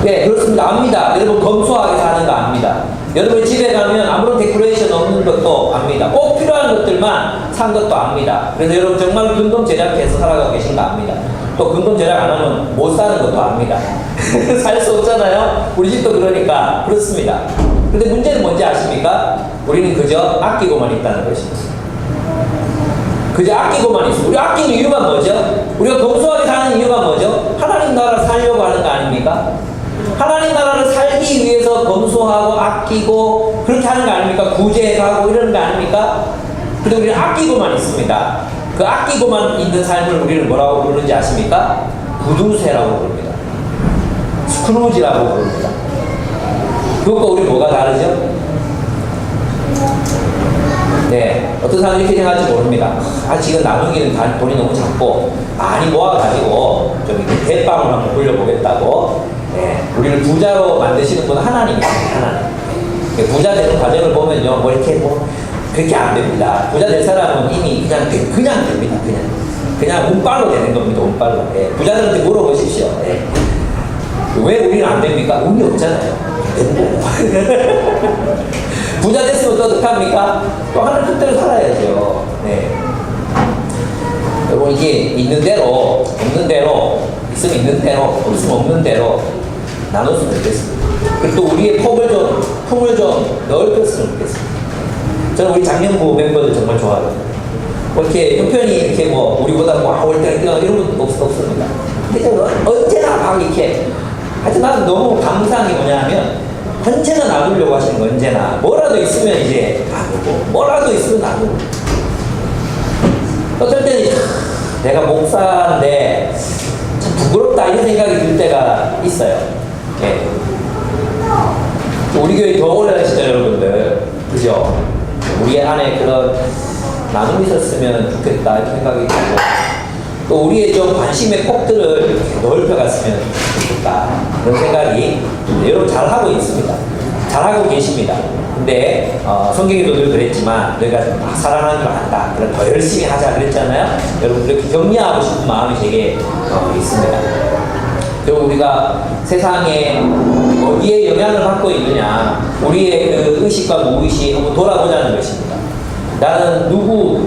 네, 그렇습니다. 압니다. 여러분 검소하게 사는 거 압니다. 여러분 집에 가면 아무런 데코레이션 없는 것도 압니다. 꼭 필요한 것들만 산 것도 압니다. 그래서 여러분 정말 근검 제작해서 살아가고 계신 거 압니다. 또 근검 제작 안 하면 못 사는 것도 압니다. 살 수 없잖아요. 우리 집도 그러니까 그렇습니다. 근데 문제는 뭔지 아십니까? 우리는 그저 아끼고만 있다는 것입니다. 그저 아끼고만 있어. 우리 아끼는 이유가 뭐죠? 우리가 검소하게 사는 이유가 뭐죠? 하나님 나라 살려고 하는 거 아닙니까? 하나님 나라를 살기 위해서 검소하고 아끼고 그렇게 하는 거 아닙니까? 구제하고 이러는 거 아닙니까? 근데 우리는 아끼고만 있습니다. 그 아끼고만 있는 삶을 우리는 뭐라고 부르는지 아십니까? 구두쇠라고 부릅니다. 스크루지라고 부릅니다. 그것과 우리 뭐가 다르죠? 네, 어떤 사람은 이렇게 생각할지 모릅니다. 지금 나누기는 돈이 너무 작고 많이 모아가지고 좀 이렇게 대빵을 한번 굴려보겠다고. 네, 우리를 부자로 만드시는 분은 하나님입니다. 하나님. 부자 되는 과정을 보면요, 뭐 이렇게 그렇게 안 됩니다. 부자 될 사람은 이미 그냥 됩니다. 그냥 운빨로 되는 겁니다. 운빨로. 네, 부자들한테 물어보십시오. 네. 왜 우리는 안 됩니까? 운이 없잖아요. 부자 됐으면 또 어떡합니까? 또 하늘 뜻대로 살아야죠. 네. 여러분, 이게 있는 대로, 없는 대로, 있으면 있는 대로, 없으면 없는 대로 나눴으면 좋겠습니다. 그리고 또 우리의 품을 좀 넓혔으면 좋겠습니다. 저는 우리 작년부 멤버들 정말 좋아하거든요. 이렇게 형편이 이렇게 우리보다 올때 이런 건 없습니다. 근데 언제나 막 이렇게. 하여튼 나는 너무 감사한 게 뭐냐면, 언제나 나누려고 하시는 거, 언제나. 뭐라도 있으면 이제 나누고, 뭐라도 있으면 나누고. 어떨 때는 내가 목사인데 참 부끄럽다 이런 생각이 들 때가 있어요. 예. 우리 교회 더 올라가시죠, 여러분들. 그죠? 우리 안에 그런 나눔이 있었으면 좋겠다 이런 생각이 들고, 또 우리의 좀 관심의 폭들을 넓혀갔으면 좋겠다 그런 생각이, 여러분 잘하고 있습니다. 잘하고 계십니다. 근데 성경에도 늘 그랬지만 너희가 사랑하는 걸 한다, 그럼 더 열심히 하자 그랬잖아요. 여러분 그렇게 격려하고 싶은 마음이 되게 있습니다. 그리고 우리가 세상에 어디에 영향을 받고 있느냐, 우리의 그 의식과 무의식 한번 돌아보자는 것입니다. 나는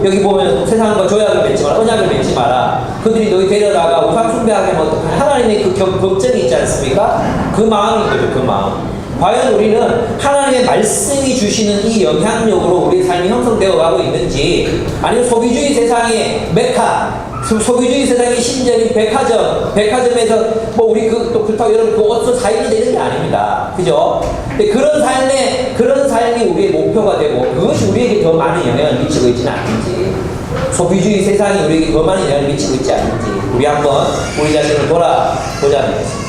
여기 보면 세상과 조약을 맺지 마라, 언약을 맺지 마라. 그들이 너희 데려다가 우상 숭배하게 하면 어떡하냐. 하나님의 그 걱정이 있지 않습니까? 그 마음인 거죠, 그 마음. 과연 우리는 하나님의 말씀이 주시는 이 영향력으로 우리의 삶이 형성되어 가고 있는지, 아니면 소비주의 세상의 메카, 소비주의 세상의 신전인 백화점에서 우리 그렇다고 여러분 그 옷을 사입이 되는 게 아닙니다. 그죠? 근데 그런 삶이 우리의 목표가 되고, 그것이 우리에게 더 많은 영향을 미치고 있지는 않는지, 소비주의 세상이 우리에게 더 많은 영향을 미치고 있지 않는지, 우리 한번 우리 자신을 돌아보자는 것입니다.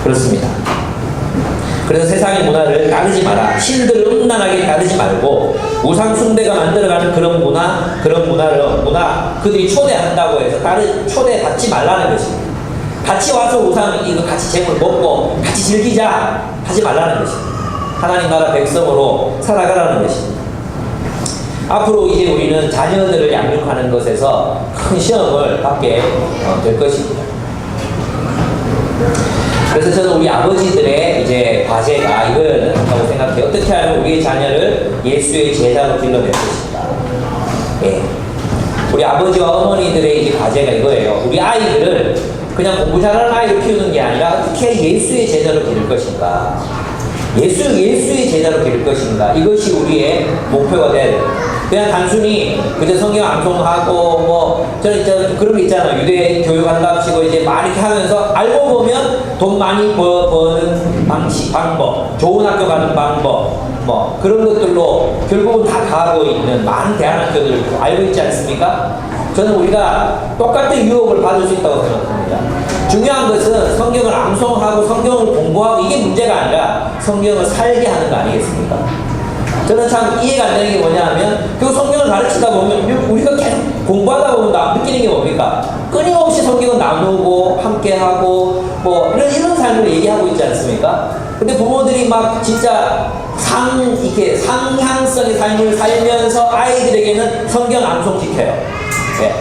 그렇습니다. 그래서 세상의 문화를 따르지 마라. 신들을 음란하게 따르지 말고, 우상 숭배가 만들어가는 그런 문화를 그들이 초대한다고 해서 초대받지 말라는 것입니다. 같이 와서 이거 같이 재물 먹고 같이 즐기자 하지 말라는 것입니다. 하나님 나라 백성으로 살아가라는 것입니다. 앞으로 이제 우리는 자녀들을 양육하는 것에서 큰 시험을 받게 될 것입니다. 그래서 저는 우리 아버지들의 이제 과제가 이거였다고 생각해요. 어떻게 하면 우리의 자녀를 예수의 제자로 길러낼 것인가. 예. 우리 아버지와 어머니들의 이제 과제가 이거예요. 우리 아이들을 그냥 공부 잘하는 아이를 키우는 게 아니라 어떻게 예수의 제자로 기를 것인가. 예수의 제자로 기를 것인가. 이것이 우리의 목표가 돼야 돼요. 그냥 단순히 그저 성경 암송하고 저는 그런 게 있잖아요. 유대 교육한답시고 이제 막 이렇게 하면서 알고 보면 돈 많이 버는 방법, 좋은 학교 가는 방법, 그런 것들로 결국은 다 가고 있는 많은 대안학교들 알고 있지 않습니까? 저는 우리가 똑같은 유혹을 받을 수 있다고 생각합니다. 중요한 것은 성경을 암송하고 성경을 공부하고 이게 문제가 아니라 성경을 살게 하는 거 아니겠습니까? 저는 참 이해가 안 되는 게 뭐냐 하면, 그 성경을 가르치다 보면 우리가 계속 공부하다 보면 느끼는 게 뭡니까? 끊임없이 성경을 나누고 함께하고 이런 삶을 얘기하고 있지 않습니까? 근데 부모들이 막 진짜 이렇게 상향성의 삶을 살면서 아이들에게는 성경 암송시켜요. 네.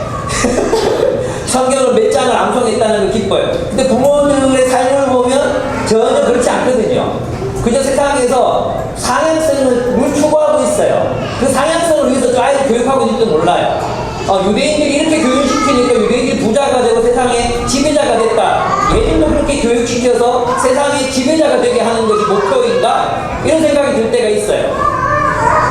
성경을 몇 장을 암송했다는 걸 기뻐요. 근데 부모들의 삶을 보면 전혀 그렇지 않거든요. 그저 세상에서 상향성을 추구하고 있어요. 그 상향성을 위해서 저 아이를 교육하고 있는지도 몰라요. 유대인들이 이렇게 교육시키니까 유대인들이 부자가 되고 세상의 지배자가 됐다. 얘들도 그렇게 교육시켜서 세상의 지배자가 되게 하는 것이 목표인가? 이런 생각이 들 때가 있어요.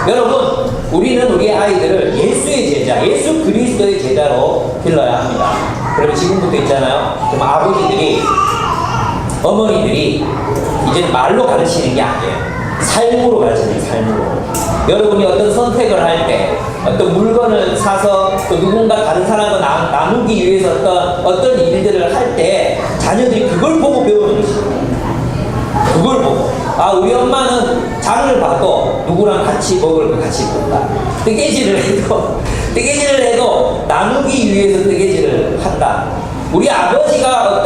여러분, 우리는 우리의 아이들을 예수의 제자, 예수 그리스도의 제자로 길러야 합니다. 그러면 지금부터 있잖아요. 좀 아버지들이, 어머니들이 이제는 말로 가르치는 게 아니에요. 삶으로 가르치는 삶으로. 여러분이 어떤 선택을 할 때, 어떤 물건을 사서 또 누군가 다른 사람과 나누기 위해서 어떤 일들을 할 때 자녀들이 그걸 보고 배우는 것입니다. 그걸 보고. 우리 엄마는 장을 봐도 누구랑 같이 먹을 거 같이 먹다. 뜨개질을 해도 나누기 위해서 뜨개질을 한다. 우리 아버지가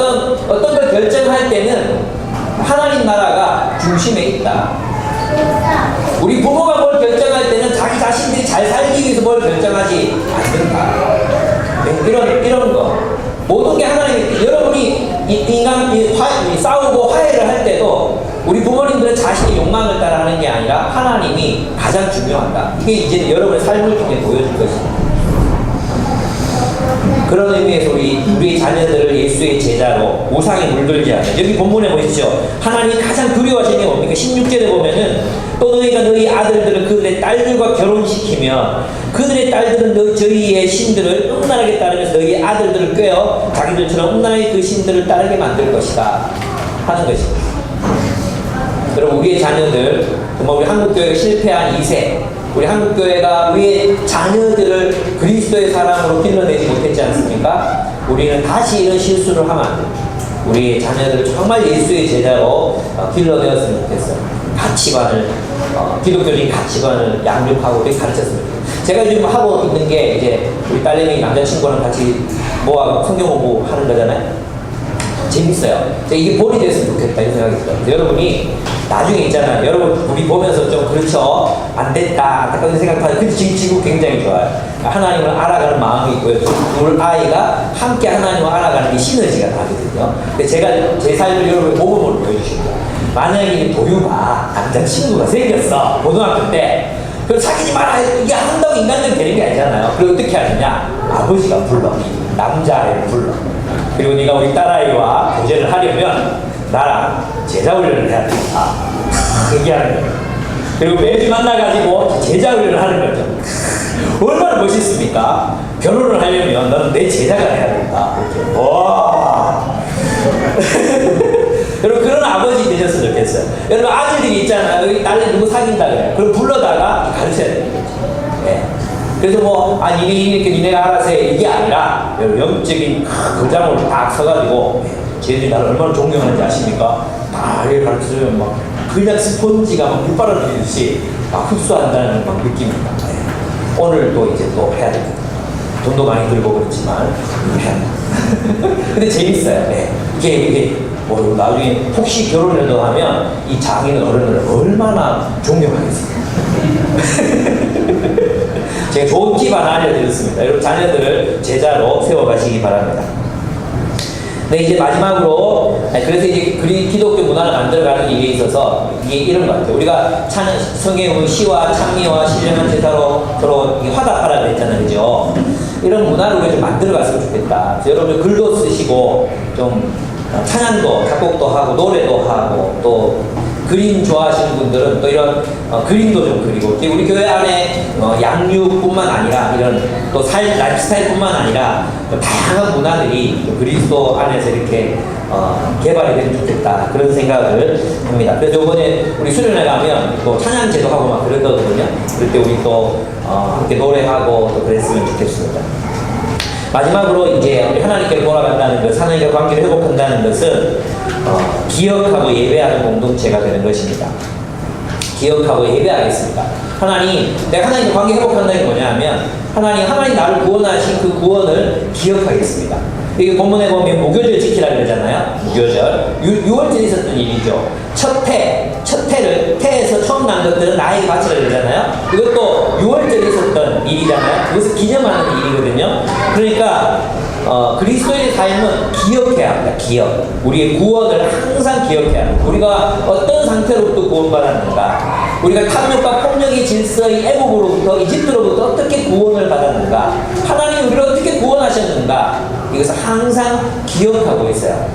어떤 걸 결정할 때는 하나님 나라가 중심에 있다. 우리 부모가 뭘 결정할 때는 자기 자신들이 잘 살기 위해서 뭘 결정하지 않는다. 이런 거. 모든 게 하나님, 여러분이 싸우고 화해를 할 때도 우리 부모님들은 자신의 욕망을 따라 하는 게 아니라 하나님이 가장 중요하다. 이게 이제 여러분의 삶을 통해 보여줄 것입니다. 그런 의미에서 우리의 자녀들을 예수의 제자로 우상에 물들지 않는, 여기 본문에 보시죠. 하나님이 가장 두려워하시는 게 뭡니까? 16절에 보면은 또 너희가 너희 아들들을 그들의 딸들과 결혼시키면 그들의 딸들은 저희의 신들을 음란하게 따르면서 너희의 아들들을 꿰어 자기들처럼 음란하게 그 신들을 따르게 만들 것이다 하는 것입니다. 여러분, 우리의 자녀들, 정말 우리 한국교회가 실패한 2세, 우리 한국교회가 우리의 자녀들을 그리스도의 사람으로 길러내지 못했지 않습니까? 우리는 다시 이런 실수를 하면 안 됩니다. 우리의 자녀들을 정말 예수의 제자로 길러내었으면 좋겠어요. 가치관을, 기독교적인 가치관을 양육하고 가르쳤으면 좋겠어요. 제가 요즘 하고 있는 게 이제 우리 딸내미 남자친구랑 같이 모아 성경 공부하는 거잖아요. 재밌어요. 이게 본이 됐으면 좋겠다 이런 생각이 들어요. 여러분이 나중에 있잖아요. 여러분 우리 보면서 좀 그렇죠. 안 됐다 안타까운 생각하는 근데 지금 굉장히 좋아요. 하나님을 알아가는 마음이 있고요. 둘 아이가 함께 하나님을 알아가는 게 시너지가 나거든요. 근데 제가 제 삶을 여러분의 모범으로 보여주십니다. 만약에 도유가 남자친구가 생겼어. 고등학교 때. 그럼 자기지 마라. 이게 한다고 인간적이 되는 게 아니잖아요. 그리고 어떻게 하느냐. 아버지가 불러. 남자아이를 불러. 그리고 네가 우리 딸아이와 교제를 하려면 나랑 제자 훈련을 해야 된다. 얘기하는 거예요. 그리고 매주 만나가지고 제자 훈련을 하는 거죠. 얼마나 멋있습니까? 결혼을 하려면 너는 내 제자가 해야 된다. 이렇게. 와. 여러분 그런 아버지 되셨으면 좋겠어요. 여러분 아들들이 있잖아요. 여기 딸내 누구 사귄다 그래요. 그럼 불러다가 가르쳐야 되는 거죠. 네. 그래서 니네가 알아서 해. 이게 아니라 영적인 거장으로 딱 서가지고 쟤들이 나를 얼마나 존경하는지 아십니까? 다 이렇게 가르쳐주면 막 그냥 스펀지가 막 물바람 피듯이 막 흡수한다는 막 느낌입니다. 네. 오늘 또 이제 또 해야 됩니다. 돈도 많이 들고 그렇지만 해야 됩니다. 근데 재밌어요. 네. 이게 나중에 혹시 결혼을 하면 이 장인 어른을 얼마나 존경하겠습니까? 제가 좋은 팁 하나 알려드렸습니다. 여러분 자녀들을 제자로 세워가시기 바랍니다. 네, 이제 마지막으로 그래서 이제 기독교 문화를 만들어가는 일에 있어서 이게 이런 것 같아요. 우리가 성경의 시와 찬미와 신령한 제사로 서로 화답하라 그랬잖아요, 그죠? 이런 문화를 우리가 좀 만들어갔으면 좋겠다. 여러분 글도 쓰시고 좀 찬양도 작곡도 하고 노래도 하고 또 그림 좋아하시는 분들은 또 이런 그림도 좀 그리고 우리 교회 안에 양육뿐만 아니라 이런 또 라이프스타일뿐만 아니라 다양한 문화들이 그리스도 안에서 이렇게 개발이 되면 좋겠다 그런 생각을 합니다. 그래서 이번에 우리 수련회 가면 또 찬양제도 하고 막 그러거든요. 그럴 때 우리 또 함께 노래하고 또 그랬으면 좋겠습니다. 마지막으로 이제 우리 하나님께 돌아간다는 것, 하나님과 관계를 회복한다는 것은 기억하고 예배하는 공동체가 되는 것입니다. 기억하고 예배하겠습니다. 하나님, 내가 하나님과 관계 회복한다는 게 뭐냐면 하나님 나를 구원하신 그 구원을 기억하겠습니다. 이게 본문에 보면 무교절 지키라 그러잖아요. 무교절. 6월절에 있었던 일이죠. 첫 태에서 처음 난 것들은 나에게 바치라 그러잖아요. 이것도 6월절에 있었던 일이잖아요. 그것을 기념하는 일이거든요. 그러니까 그리스도의 삶은 기억해야 합니다. 기억. 우리의 구원을 항상 기억해야 합니다. 우리가 어떤 상태로부터 구원받았는가, 우리가 탐욕과 폭력의 질서의 애국으로부터 이집트로부터 어떻게 구원을 받았는가, 하나님이 우리를 어떻게 구원하셨는가, 이것을 항상 기억하고 있어요.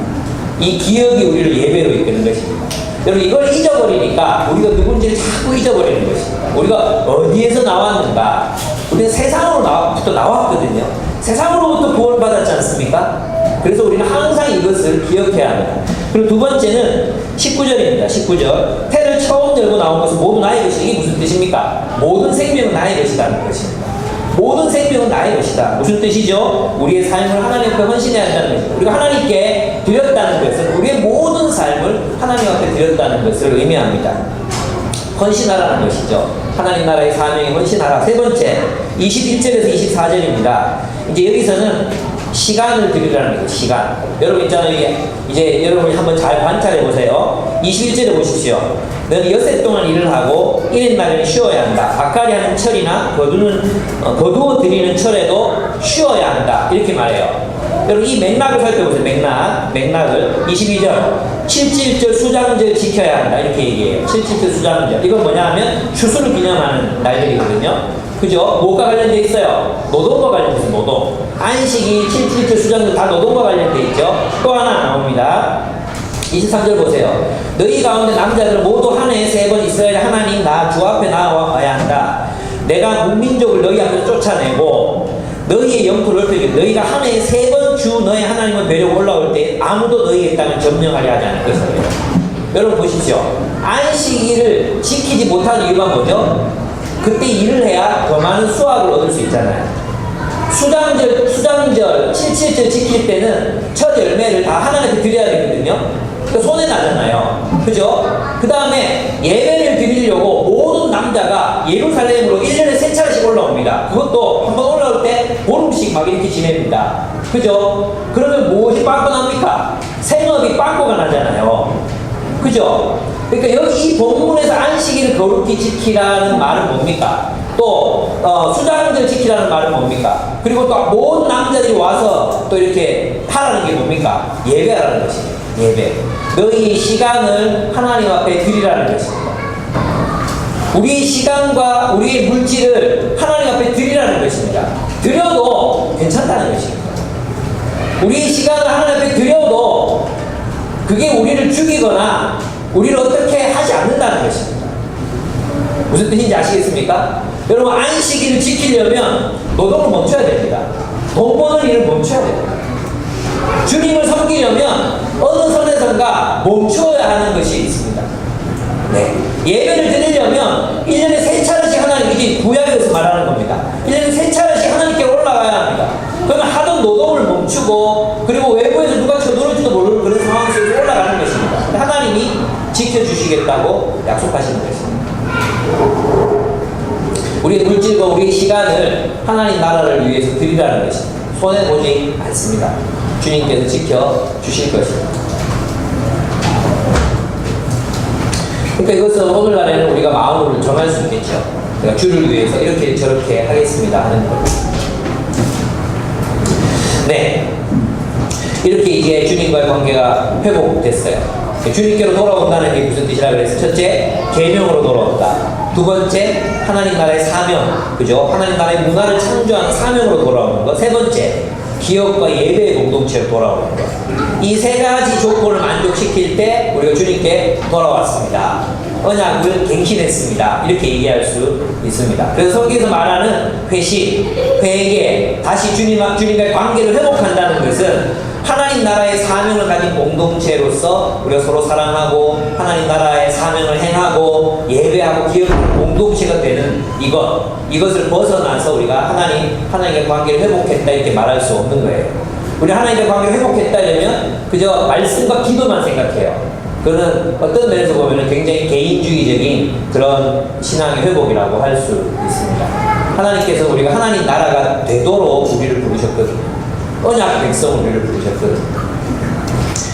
이 기억이 우리를 예배로 이끄는 것입니다. 여러분, 이걸 잊어버리니까 우리가 누군지를 자꾸 잊어버리는 것입니다. 우리가 어디에서 나왔는가, 우리는 세상으로부터 나왔거든요. 세상으로부터 구원을 받았지 않습니까? 그래서 우리는 항상 이것을 기억해야 합니다. 그리고 두 번째는 19절입니다. 19절. 태를 처음 열고 나온 것은 모두 나의 것이다. 이게 무슨 뜻입니까? 모든 생명은 나의 것이라는 것입니다. 모든 생명은 나의 것이다. 무슨 뜻이죠? 우리의 삶을 하나님 앞에 헌신해야 한다는 것입니다. 우리가 하나님께 드렸다는 것은 우리의 모든 삶을 하나님 앞에 드렸다는 것을 의미합니다. 헌신하라는 것이죠. 하나님 나라의 사명에 헌신하라. 세 번째, 21절에서 24절입니다. 이제 여기서는 시간을 드리라는 거죠. 시간. 여러분 있잖아요. 이제 여러분이 한번 잘 관찰해 보세요. 21절에 보십시오. 너는 엿새 동안 일을 하고 1인 날에는 쉬어야 한다. 밭갈이 하는 철이나 거두어 드리는 철에도 쉬어야 한다. 이렇게 말해요. 여러분 이 맥락을 살펴보세요. 맥락을 22절 77절 수장절 지켜야 한다. 이렇게 얘기해요. 77절 수장절. 이건 뭐냐 하면 추수를 기념하는 날들이거든요. 그죠? 뭐가 관련돼 있어요? 노동과 관련돼 있어요. 노동. 안식이 77절 수장절 다 노동과 관련돼 있죠. 또 하나 나옵니다. 23절 보세요. 너희 가운데 남자들은 모두 한 해에 3번 있어야 하나님 나 주 앞에 나와야 한다. 내가 문민족을 너희 앞에서 쫓아내고 너희의 영토를 넓히게 너희가 한 해에 3번 주 너희 하나님을 뵈려고 올라올 때 아무도 너희의 땅을 점령하려 하지 않을 것이다. 여러분 보십시오. 안식일을 지키지 못하는 이유가 뭐죠? 그때 일을 해야 더 많은 수확을 얻을 수 있잖아요. 수장절 77절 지킬 때는 첫 열매를 다 하나님께 드려야 되거든요. 그러니까 손해 나잖아요. 그죠? 그 다음에 예배를 드리려고 모든 남자가 예루살렘으로 1년에 3차례씩 올라옵니다. 그것도 한번 올라올 때 보름씩 막 이렇게 지냅니다. 그죠? 그러면 무엇이 빵꾸 납니까? 생업이 빵꾸가 나잖아요. 그죠? 그러니까 여기 이 본문에서 안식일을 거룩히 지키라는 말은 뭡니까? 또 수장절 지키라는 말은 뭡니까? 그리고 또 모든 남자들이 와서 또 이렇게 하라는 게 뭡니까? 예배하라는 것입니다. 예배. 너희 시간을 하나님 앞에 드리라는 것입니다. 우리의 시간과 우리의 물질을 하나님 앞에 드리라는 것입니다. 드려도 괜찮다는 것입니다. 우리의 시간을 하나님 앞에 드려도 그게 우리를 죽이거나 우리를 어떻게 하지 않는다는 것입니다. 무슨 뜻인지 아시겠습니까? 여러분 안식일을 지키려면 노동을 멈춰야 됩니다. 돈 버는 일을 멈춰야 됩니다. 주님을 섬기려면 어느 선에선가 멈추어야 하는 것이 있습니다. 네. 예배를 드리려면 1년에 3차례씩 하나님, 이게 구약에서 말하는 겁니다. 1년에 3차례씩 하나님께 올라가야 합니다. 그러면 하던 노동을 멈추고 그리고 외부에서 누가 쳐들어올지도 모르는 그런 상황 속에서 올라가는 것입니다. 하나님이 지켜주시겠다고 약속하시는 것입니다. 우리의 물질과 우리의 시간을 하나님 나라를 위해서 드리라는 것입니다. 손해보지 않습니다. 주님께서 지켜주실 것입니다. 그러니까 이것은 오늘날에는 우리가 마음을 정할 수 있겠죠. 내가 주를 위해서 이렇게 저렇게 하겠습니다 하는 것. 네. 이렇게 이제 주님과의 관계가 회복됐어요. 주님께로 돌아온다는 게 무슨 뜻이라 그랬어요? 첫째, 계명으로 돌아온다. 두 번째, 하나님 나라의 사명, 그죠? 하나님 나라의 문화를 창조하는 사명으로 돌아오는 것. 세 번째, 기업과 예배의 공동체로 돌아오는 것. 이 세 가지 조건을 만족시킬 때 우리가 주님께 돌아왔습니다. 언약을 갱신했습니다. 이렇게 얘기할 수 있습니다. 그래서 성경에서 말하는 회심, 회개, 다시 주님과의 관계를 회복한다는 것은 하나님 나라의 사명을 가진 공동체로서 우리가 서로 사랑하고 하나님 나라의 사명을 행하고 예배하고 기업하는 공동체가 되는 이것을 벗어나서 우리가 하나님의 관계를 회복했다 이렇게 말할 수 없는 거예요. 우리 하나님의 관계를 회복했다 이러면 그저 말씀과 기도만 생각해요. 그거는 어떤 면에서 보면 굉장히 개인주의적인 그런 신앙의 회복이라고 할 수 있습니다. 하나님께서 우리가 하나님 나라가 되도록 우리를 부르셨거든요. 언약 백성을 우리를 부르셨거든요.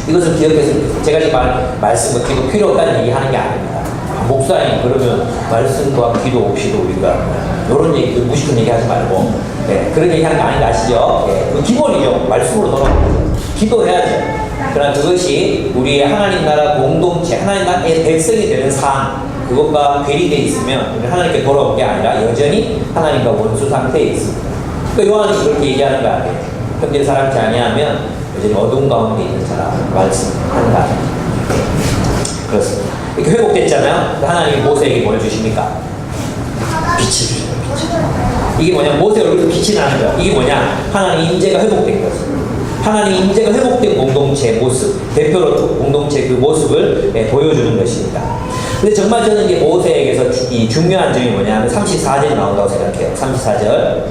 이것을 기억해서 제가 지금 말씀과 기도 필요 없다는 얘기하는 게 아닙니다. 목사님 그러면 말씀과 기도 없이도 우리가 이런 얘기, 무식한 얘기 하지 말고, 예, 그런 얘기 하는 거 아닌 거 아시죠? 예, 그 기본이죠. 말씀으로 돌아가는 기도해야죠. 그러나 그것이 우리의 하나님 나라 공동체, 하나님 나라의 백성이 되는 삶, 그것과 괴리되어 있으면 우리는 하나님께 돌아온 게 아니라 여전히 하나님과 원수 상태에 있습니다. 그러니까 요한이 그렇게 얘기하는 거 아니에요. 형제를 사랑치 아니하면 여전히 어둠 가운데 있는 사람 말씀하는 거 아니에요. 그렇습니다. 이렇게 회복됐잖아요. 하나님이 모세에게 뭘 주십니까? 빛을 주셔요. 빛을. 이게 뭐냐? 모세 얼굴에서 빛이 나는 거야. 이게 뭐냐? 하나님 임재가 회복된 거죠. 하나님 임재가 회복된 공동체의 모습, 대표로 공동체 그 모습을 보여주는 것입니다. 근데 정말 저는 이게 모세에게서 이 중요한 점이 뭐냐면 34절이 나온다고 생각해요. 34절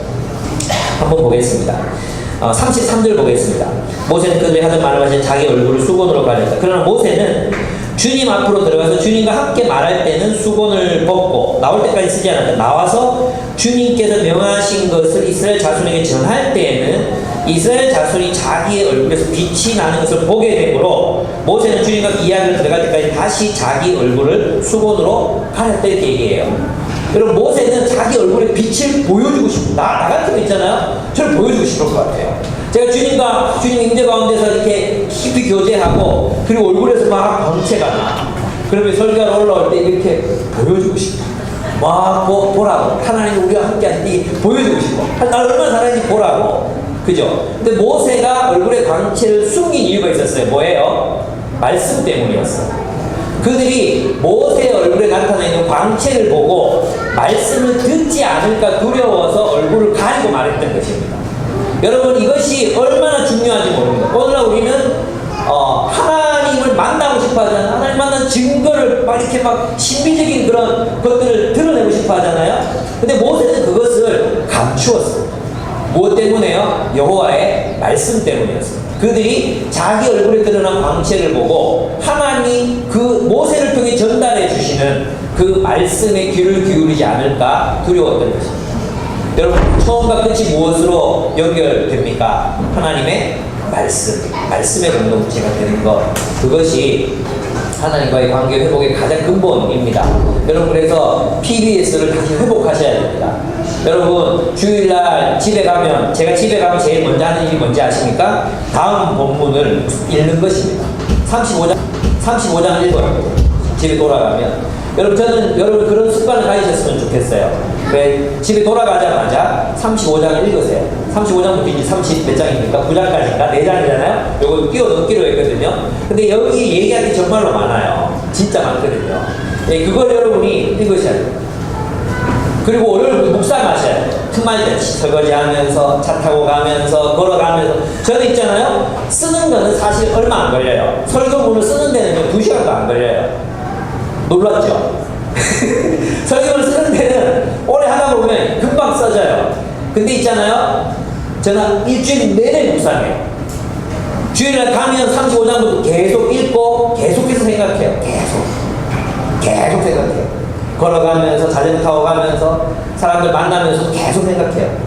한번 보겠습니다. 33절 보겠습니다. 모세는 그들이 하던 말을 마신 자기 얼굴을 수건으로 가렸다. 그러나 모세는 주님 앞으로 들어가서 주님과 함께 말할 때는 수건을 벗고 나올 때까지 쓰지 않았다. 나와서 주님께서 명하신 것을 이스라엘 자손에게 전할 때에는 이스라엘 자손이 자기의 얼굴에서 빛이 나는 것을 보게 되므로 모세는 주님과 이야기를 들어갈 때까지 다시 자기 얼굴을 수건으로 가렸다 이렇게 얘기해요. 여러분 모세는 자기 얼굴에 빛을 보여주고 싶고 나 같은 거 있잖아요. 저를 보여주고 싶을 것 같아요. 제가 주님 임재 가운데서 이렇게 깊이 교제하고 그리고 얼굴에서 막 광채가 나. 그러면 설교하러 올라올 때 이렇게 보여주고 싶어. 막 보라고. 하나님 우리와 함께 하는데 보여주고 싶어. 나 얼마나 잘하는지 보라고. 그죠? 근데 모세가 얼굴에 광채를 숨긴 이유가 있었어요. 뭐예요? 말씀 때문이었어. 그들이 모세의 얼굴에 나타나 있는 광채를 보고 말씀을 듣지 않을까 두려워서 얼굴을 가리고 말했던 것입니다. 여러분 이것이 얼마나 중요한지 모릅니다. 오늘날 우리는 하나님을 만나고 싶어 하잖아요. 하나님 만난 증거를 막 이렇게 막 신비적인 그런 것들을 드러내고 싶어 하잖아요. 근데 모세는 그것을 감추었습니다. 무엇 때문에요? 여호와의 말씀 때문이었습니다. 그들이 자기 얼굴에 드러난 광채를 보고 하나님 그 모세를 통해 전달해 주시는 그 말씀에 귀를 기울이지 않을까 두려웠던 것입니다. 여러분 처음과 끝이 무엇으로 연결됩니까? 하나님의 말씀의 공동체가 되는 것, 그것이 하나님과의 관계 회복의 가장 근본입니다. 여러분 그래서 PBS를 다시 회복하셔야 됩니다. 여러분 주일날 집에 가면 제가 집에 가면 제일 먼저 하는 일이 뭔지 아십니까? 다음 본문을 읽는 것입니다. 35장 읽어요. 집에 돌아가면 저는 여러분 그런 습관을 가지셨으면 좋겠어요. 왜 집에 돌아가자마자 35장을 읽으세요. 35장부터 이제 30 몇 장입니까? 9장까지인가? 4장이잖아요? 요거 끼워 넣기로 했거든요. 근데 여기 얘기할 게 정말로 많아요. 진짜 많거든요. 네, 그걸 여러분이 읽으셔야 돼요. 그리고 월요일 묵상하셔야 돼요. 틈날 때 설거지 하면서 차 타고 가면서 걸어가면서 저는 있잖아요. 쓰는 거는 사실 얼마 안 걸려요. 설교문을 쓰는 데는 2시간도 안 걸려요. 놀랐죠? 설교를 쓰는 데는 오래 하다 보면 금방 써져요. 근데 있잖아요. 저는 일주일 내내 묵상해요. 주일날 가면 35장부터 계속 읽고 계속해서 생각해요. 계속 생각해요. 걸어가면서 자전거 타고 가면서 사람들 만나면서 계속 생각해요.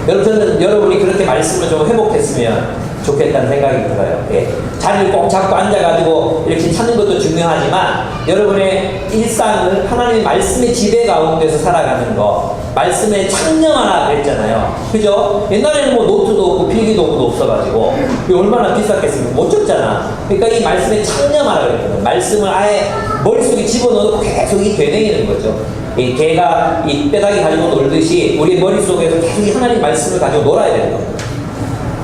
저는 여러분이 그렇게 말씀을 좀 회복했으면 좋겠다는 생각이 들어요. 예. 자리를 꼭 잡고 앉아가지고 이렇게 찾는 것도 중요하지만 여러분의 일상을 하나님의 말씀의 지배 가운데서 살아가는 거, 말씀에 창념하라 그랬잖아요. 그죠? 옛날에는 뭐 노트도 없고 필기도구도 없어가지고 얼마나 비쌌겠습니까? 못 줬잖아. 그러니까 이 말씀에 창념하라 그랬거든요. 말씀을 아예 머릿속에 집어넣고 계속 이 되뇌이는 거죠. 이 개가 이 뼈다귀 가지고 놀듯이 우리 머릿속에서 계속 하나님 말씀을 가지고 놀아야 되는 겁니다.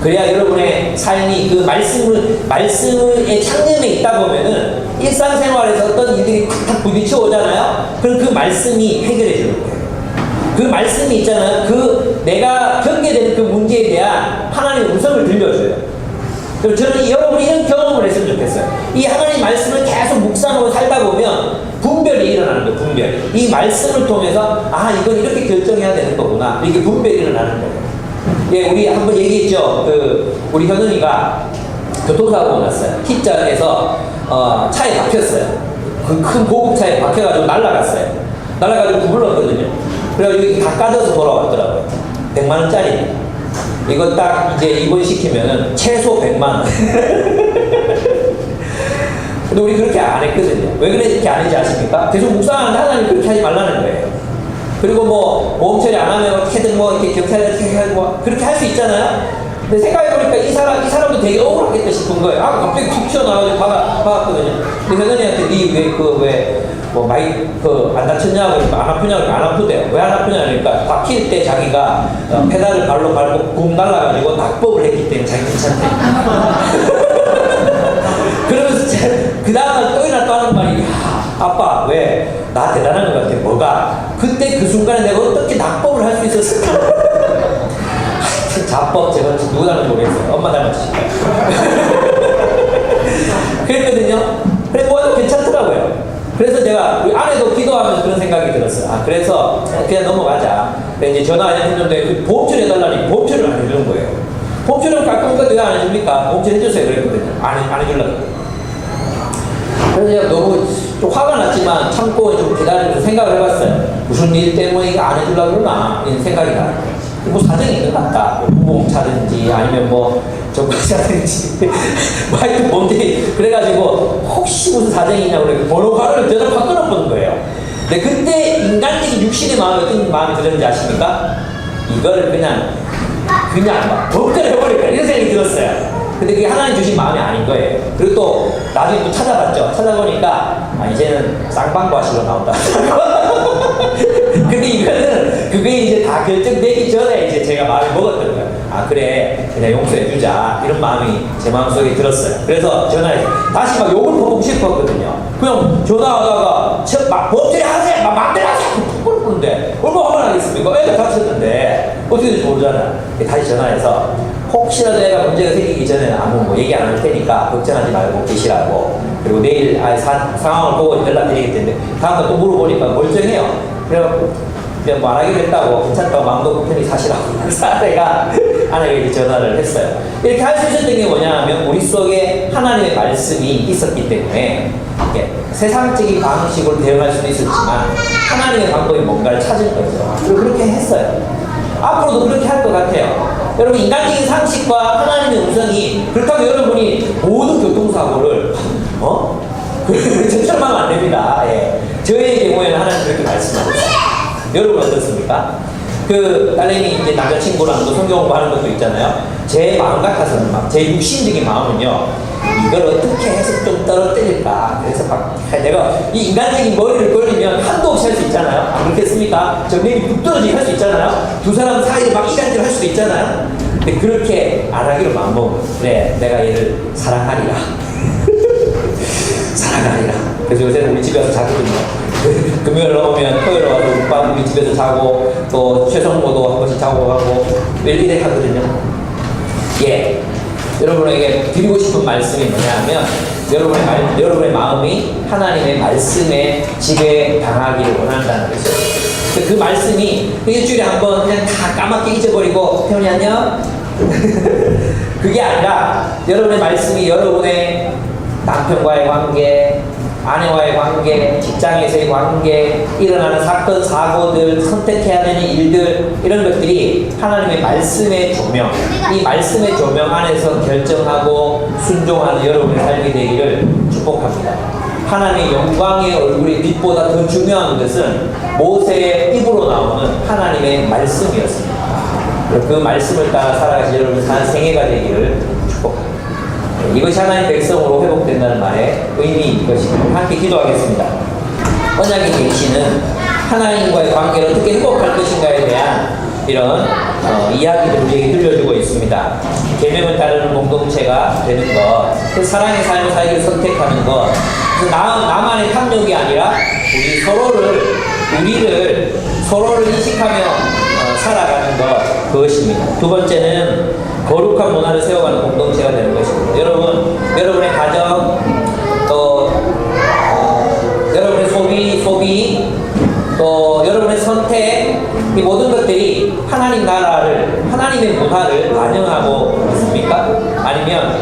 그래야 여러분의 삶이 그 말씀의 창념에 있다 보면은 일상생활에서 어떤 일들이 탁 부딪혀 오잖아요. 그럼 그 말씀이 해결해 주는 거예요. 그 말씀이 있잖아요. 그 내가 경계되는 그 문제에 대한 하나님의 음성을 들려줘요. 그럼 저는 여러분이 이런 경험을 했으면 좋겠어요. 이 하나님 말씀을 계속 묵상하고 살다 보면 분별이 일어나는 거예요. 분별이. 이 말씀을 통해서 아 이건 이렇게 결정해야 되는 거구나. 이렇게 분별이 일어나는 거예요. 예, 우리 한번 얘기했죠. 우리 현은이가 교통사고가 났어요. T자에서 차에 박혔어요. 그 큰 고급차에 박혀가지고 날아갔어요. 날아가지고 구불렀거든요. 그래가지고 이게 다 까져서 돌아왔더라고요. 100만원짜리. 이거 딱 이제 입원시키면은 최소 100만원. 근데 우리 그렇게 안 했거든요. 왜 그렇게 안 했는지 아십니까? 계속 묵상하는데 하나님 그렇게 하지 말라는 거예요. 그리고 뭐 보험 처리 안 하면 어떻게든 뭐 이렇게 경찰에 어떻게 하고 그렇게 할 수 있잖아요. 근데 생각해보니까 이 사람도 되게 억울하겠다 싶은 거예요. 아, 갑자기 툭 튀어나와가지고 박았거든요. 근데 회장님한테 뭐 많이 안 다쳤냐고 그러니까 안 아프냐고 안 아프대요. 왜 안 아프냐 그러니까 바뀔 때 자기가 페달을 발로 밟고 붕 날라가지고 낙법을 했기 때문에 자기 괜찮대. 그러면서 그 다음날 또 하는 말이, 야, 아빠 왜 나 대단한 것 같아. 뭐가? 그때 그 순간에 내가 어떻게 낙법을 할 수 있었을까? 자법 제가 누구 닮은지 모르겠어요. 엄마 닮았지. 그랬거든요. 그래 뭐 괜찮더라고요. 그래서 제가 우리 아내도 기도하면서 그런 생각이 들었어요. 아, 그래서 그냥 넘어가자. 그래서 이제 전화 안 했는데 그 보험 처리 해달라니 보험 처리를 안 해주는 거예요. 보험 처리는 가끔가다 왜 안 해줍니까? 보험 처리 해주세요 그랬거든요. 안 해주려고. 그래서 제가 너무 좀 화가 났지만 참고 좀 기다리면서 생각을 해봤어요. 무슨 일 때문에 이거 안 해주려고 그러나 이런 생각이 나요. 뭐 사정이 있는 것 같다. 뭐 후봉차든지 아니면 뭐 정부차든지 뭐 하여튼 뭔지 그래가지고 혹시 무슨 사정이 있냐고 그래 번호판을 전화 바꿔놓은 거예요. 근데 그때 인간적인 육신의 마음이 어떤 마음이 들었는지 아십니까? 이거를 그냥 막 벗겨내버릴까 이런 생각이 들었어요. 근데 그게 하나님 주신 마음이 아닌 거예요. 그리고 또 나중에 또 찾아봤죠. 찾아보니까 이제는 쌍방과실로 나온다. 근데 이거는 그게 이제 다 결정되기 전에 이제 제가 마음을 먹었던 거예요. 아 그래 그냥 용서해주자 이런 마음이 제 마음속에 들었어요. 그래서 전화해서 다시 막 욕을 퍼붓고 싶었거든요. 그냥 전화하다가 막 법대로 하세요 막 맘대로 하세요 푹 부르는데 얼마나 화가 나겠습니까? 애가 다쳤는데 어떻게 될지 모르잖아요. 다시 전화해서 혹시라도 애가 문제가 생기기 전에는 아무 뭐 얘기 안 할 테니까 걱정하지 말고 계시라고. 그리고 내일 상황을 보고 연락드리기 때문에 다음에 또 물어보니까 멀쩡해요. 그래갖고 그냥 뭐 안 하기로 했다고 괜찮다고 마음도 편히 사시라고. 그래서 내가 아내에게 전화를 했어요. 이렇게 할 수 있었던 게 뭐냐면 우리 속에 하나님의 말씀이 있었기 때문에 세상적인 방식으로 대응할 수도 있었지만 하나님의 방법이 뭔가를 찾은 거죠. 그리고 그렇게 했어요. 앞으로도 그렇게 할 것 같아요. 여러분 인간적인 상식과 하나님의 음성이 그렇다고 여러분이 모든 교통사고를 저처럼 하면 안 됩니다. 예. 저의 경우에는 하나님 그렇게 말씀하고 있어요. 여러분 어떻습니까? 그 딸내미 이제 남자친구랑도 성경 공부하는 것도 있잖아요. 제 마음 같아서는 막 제 육신적인 마음은요. 이걸 어떻게 해서 좀 떨어뜨릴까. 그래서 막 내가 이 인간적인 머리를 걸리면 한도 없이 할 수 있잖아요. 안 그렇겠습니까? 정면이 북 떨어지게 할 수 있잖아요. 두 사람 사이에 막 이간질 할 수도 있잖아요. 근데 그렇게 안 하기로 마음먹어. 그래 내가 얘를 사랑하리라. 사랑하리라. 그래서 요새는 우리 집에서 자거든요. 금요일 넘으면 토요일 와서 오빠 우리 집에서 자고 또 최성모도 한 번씩 자고 하고 매일이래 하거든요. 예. 여러분에게 드리고 싶은 말씀이 뭐냐면 여러분의 마음이 하나님의 말씀에 지배당하기를 원한다는 거죠. 그 말씀이 일주일에 한번 그냥 다 까맣게 잊어버리고 태훈이 안녕? 그게 아니라 여러분의 말씀이 여러분의 남편과의 관계, 아내와의 관계, 직장에서의 관계, 일어나는 사건, 사고들, 선택해야 되는 일들 이런 것들이 하나님의 말씀의 조명, 이 말씀의 조명 안에서 결정하고 순종하는 여러분의 삶이 되기를 축복합니다. 하나님의 영광의 얼굴의 빛보다 더 중요한 것은 모세의 입으로 나오는 하나님의 말씀이었습니다. 그 말씀을 따라 살아가신 여러분 산 생애가 되기를 축복합니다. 이것이 하나님 백성으로 회복된다는 말에 의미인 것입니다. 함께 기도하겠습니다. 언약의 계시는 하나님과의 관계를 어떻게 회복할 것인가에 대한 이런 이야기를 우리에게 들려주고 있습니다. 계명을 따르는 공동체가 되는 것, 그 사랑의 삶을 살기를 선택하는 것, 그 나만의 탐욕이 아니라 우리를 서로를 인식하며 살아가는 것, 그것입니다. 두 번째는 거룩한 문화를 세워가는 공동체가 되는 것입니다. 여러분의 가정, 또 여러분의 소비, 또 여러분의 선택, 이 모든 것들이 하나님 나라를, 하나님의 문화를 반영하고 있습니까? 아니면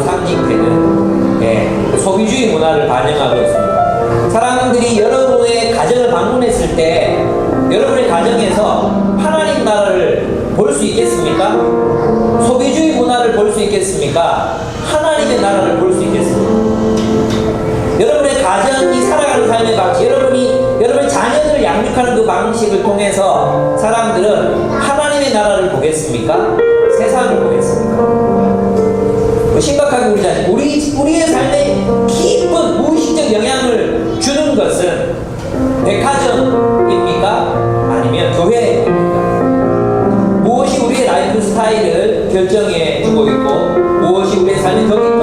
상징되는 소비주의 문화를 반영하고 있습니까? 사람들이 여러분의 가정을 방문했을 때 여러분의 가정에서 하나님 나라를 볼 수 있겠습니까? 소비주의 문화를 볼 수 있겠습니까? 하나님의 나라를 볼 수 있겠습니까? 여러분의 가정이 살아가는 삶의 방식, 여러분의 자녀들을 양육하는 그 방식을 통해서 사람들은 하나님의 나라를 보겠습니까? 세상을 보겠습니까? 심각하게 우리 자신, 우리의 삶에 깊은 무의식적 영향을 주는 것은 백화점입니까? 아니면 교회입니까? 무엇이 우리의 라이프 스타일을 결정해 주고 있고 무엇이 우리의 삶의 더 깊은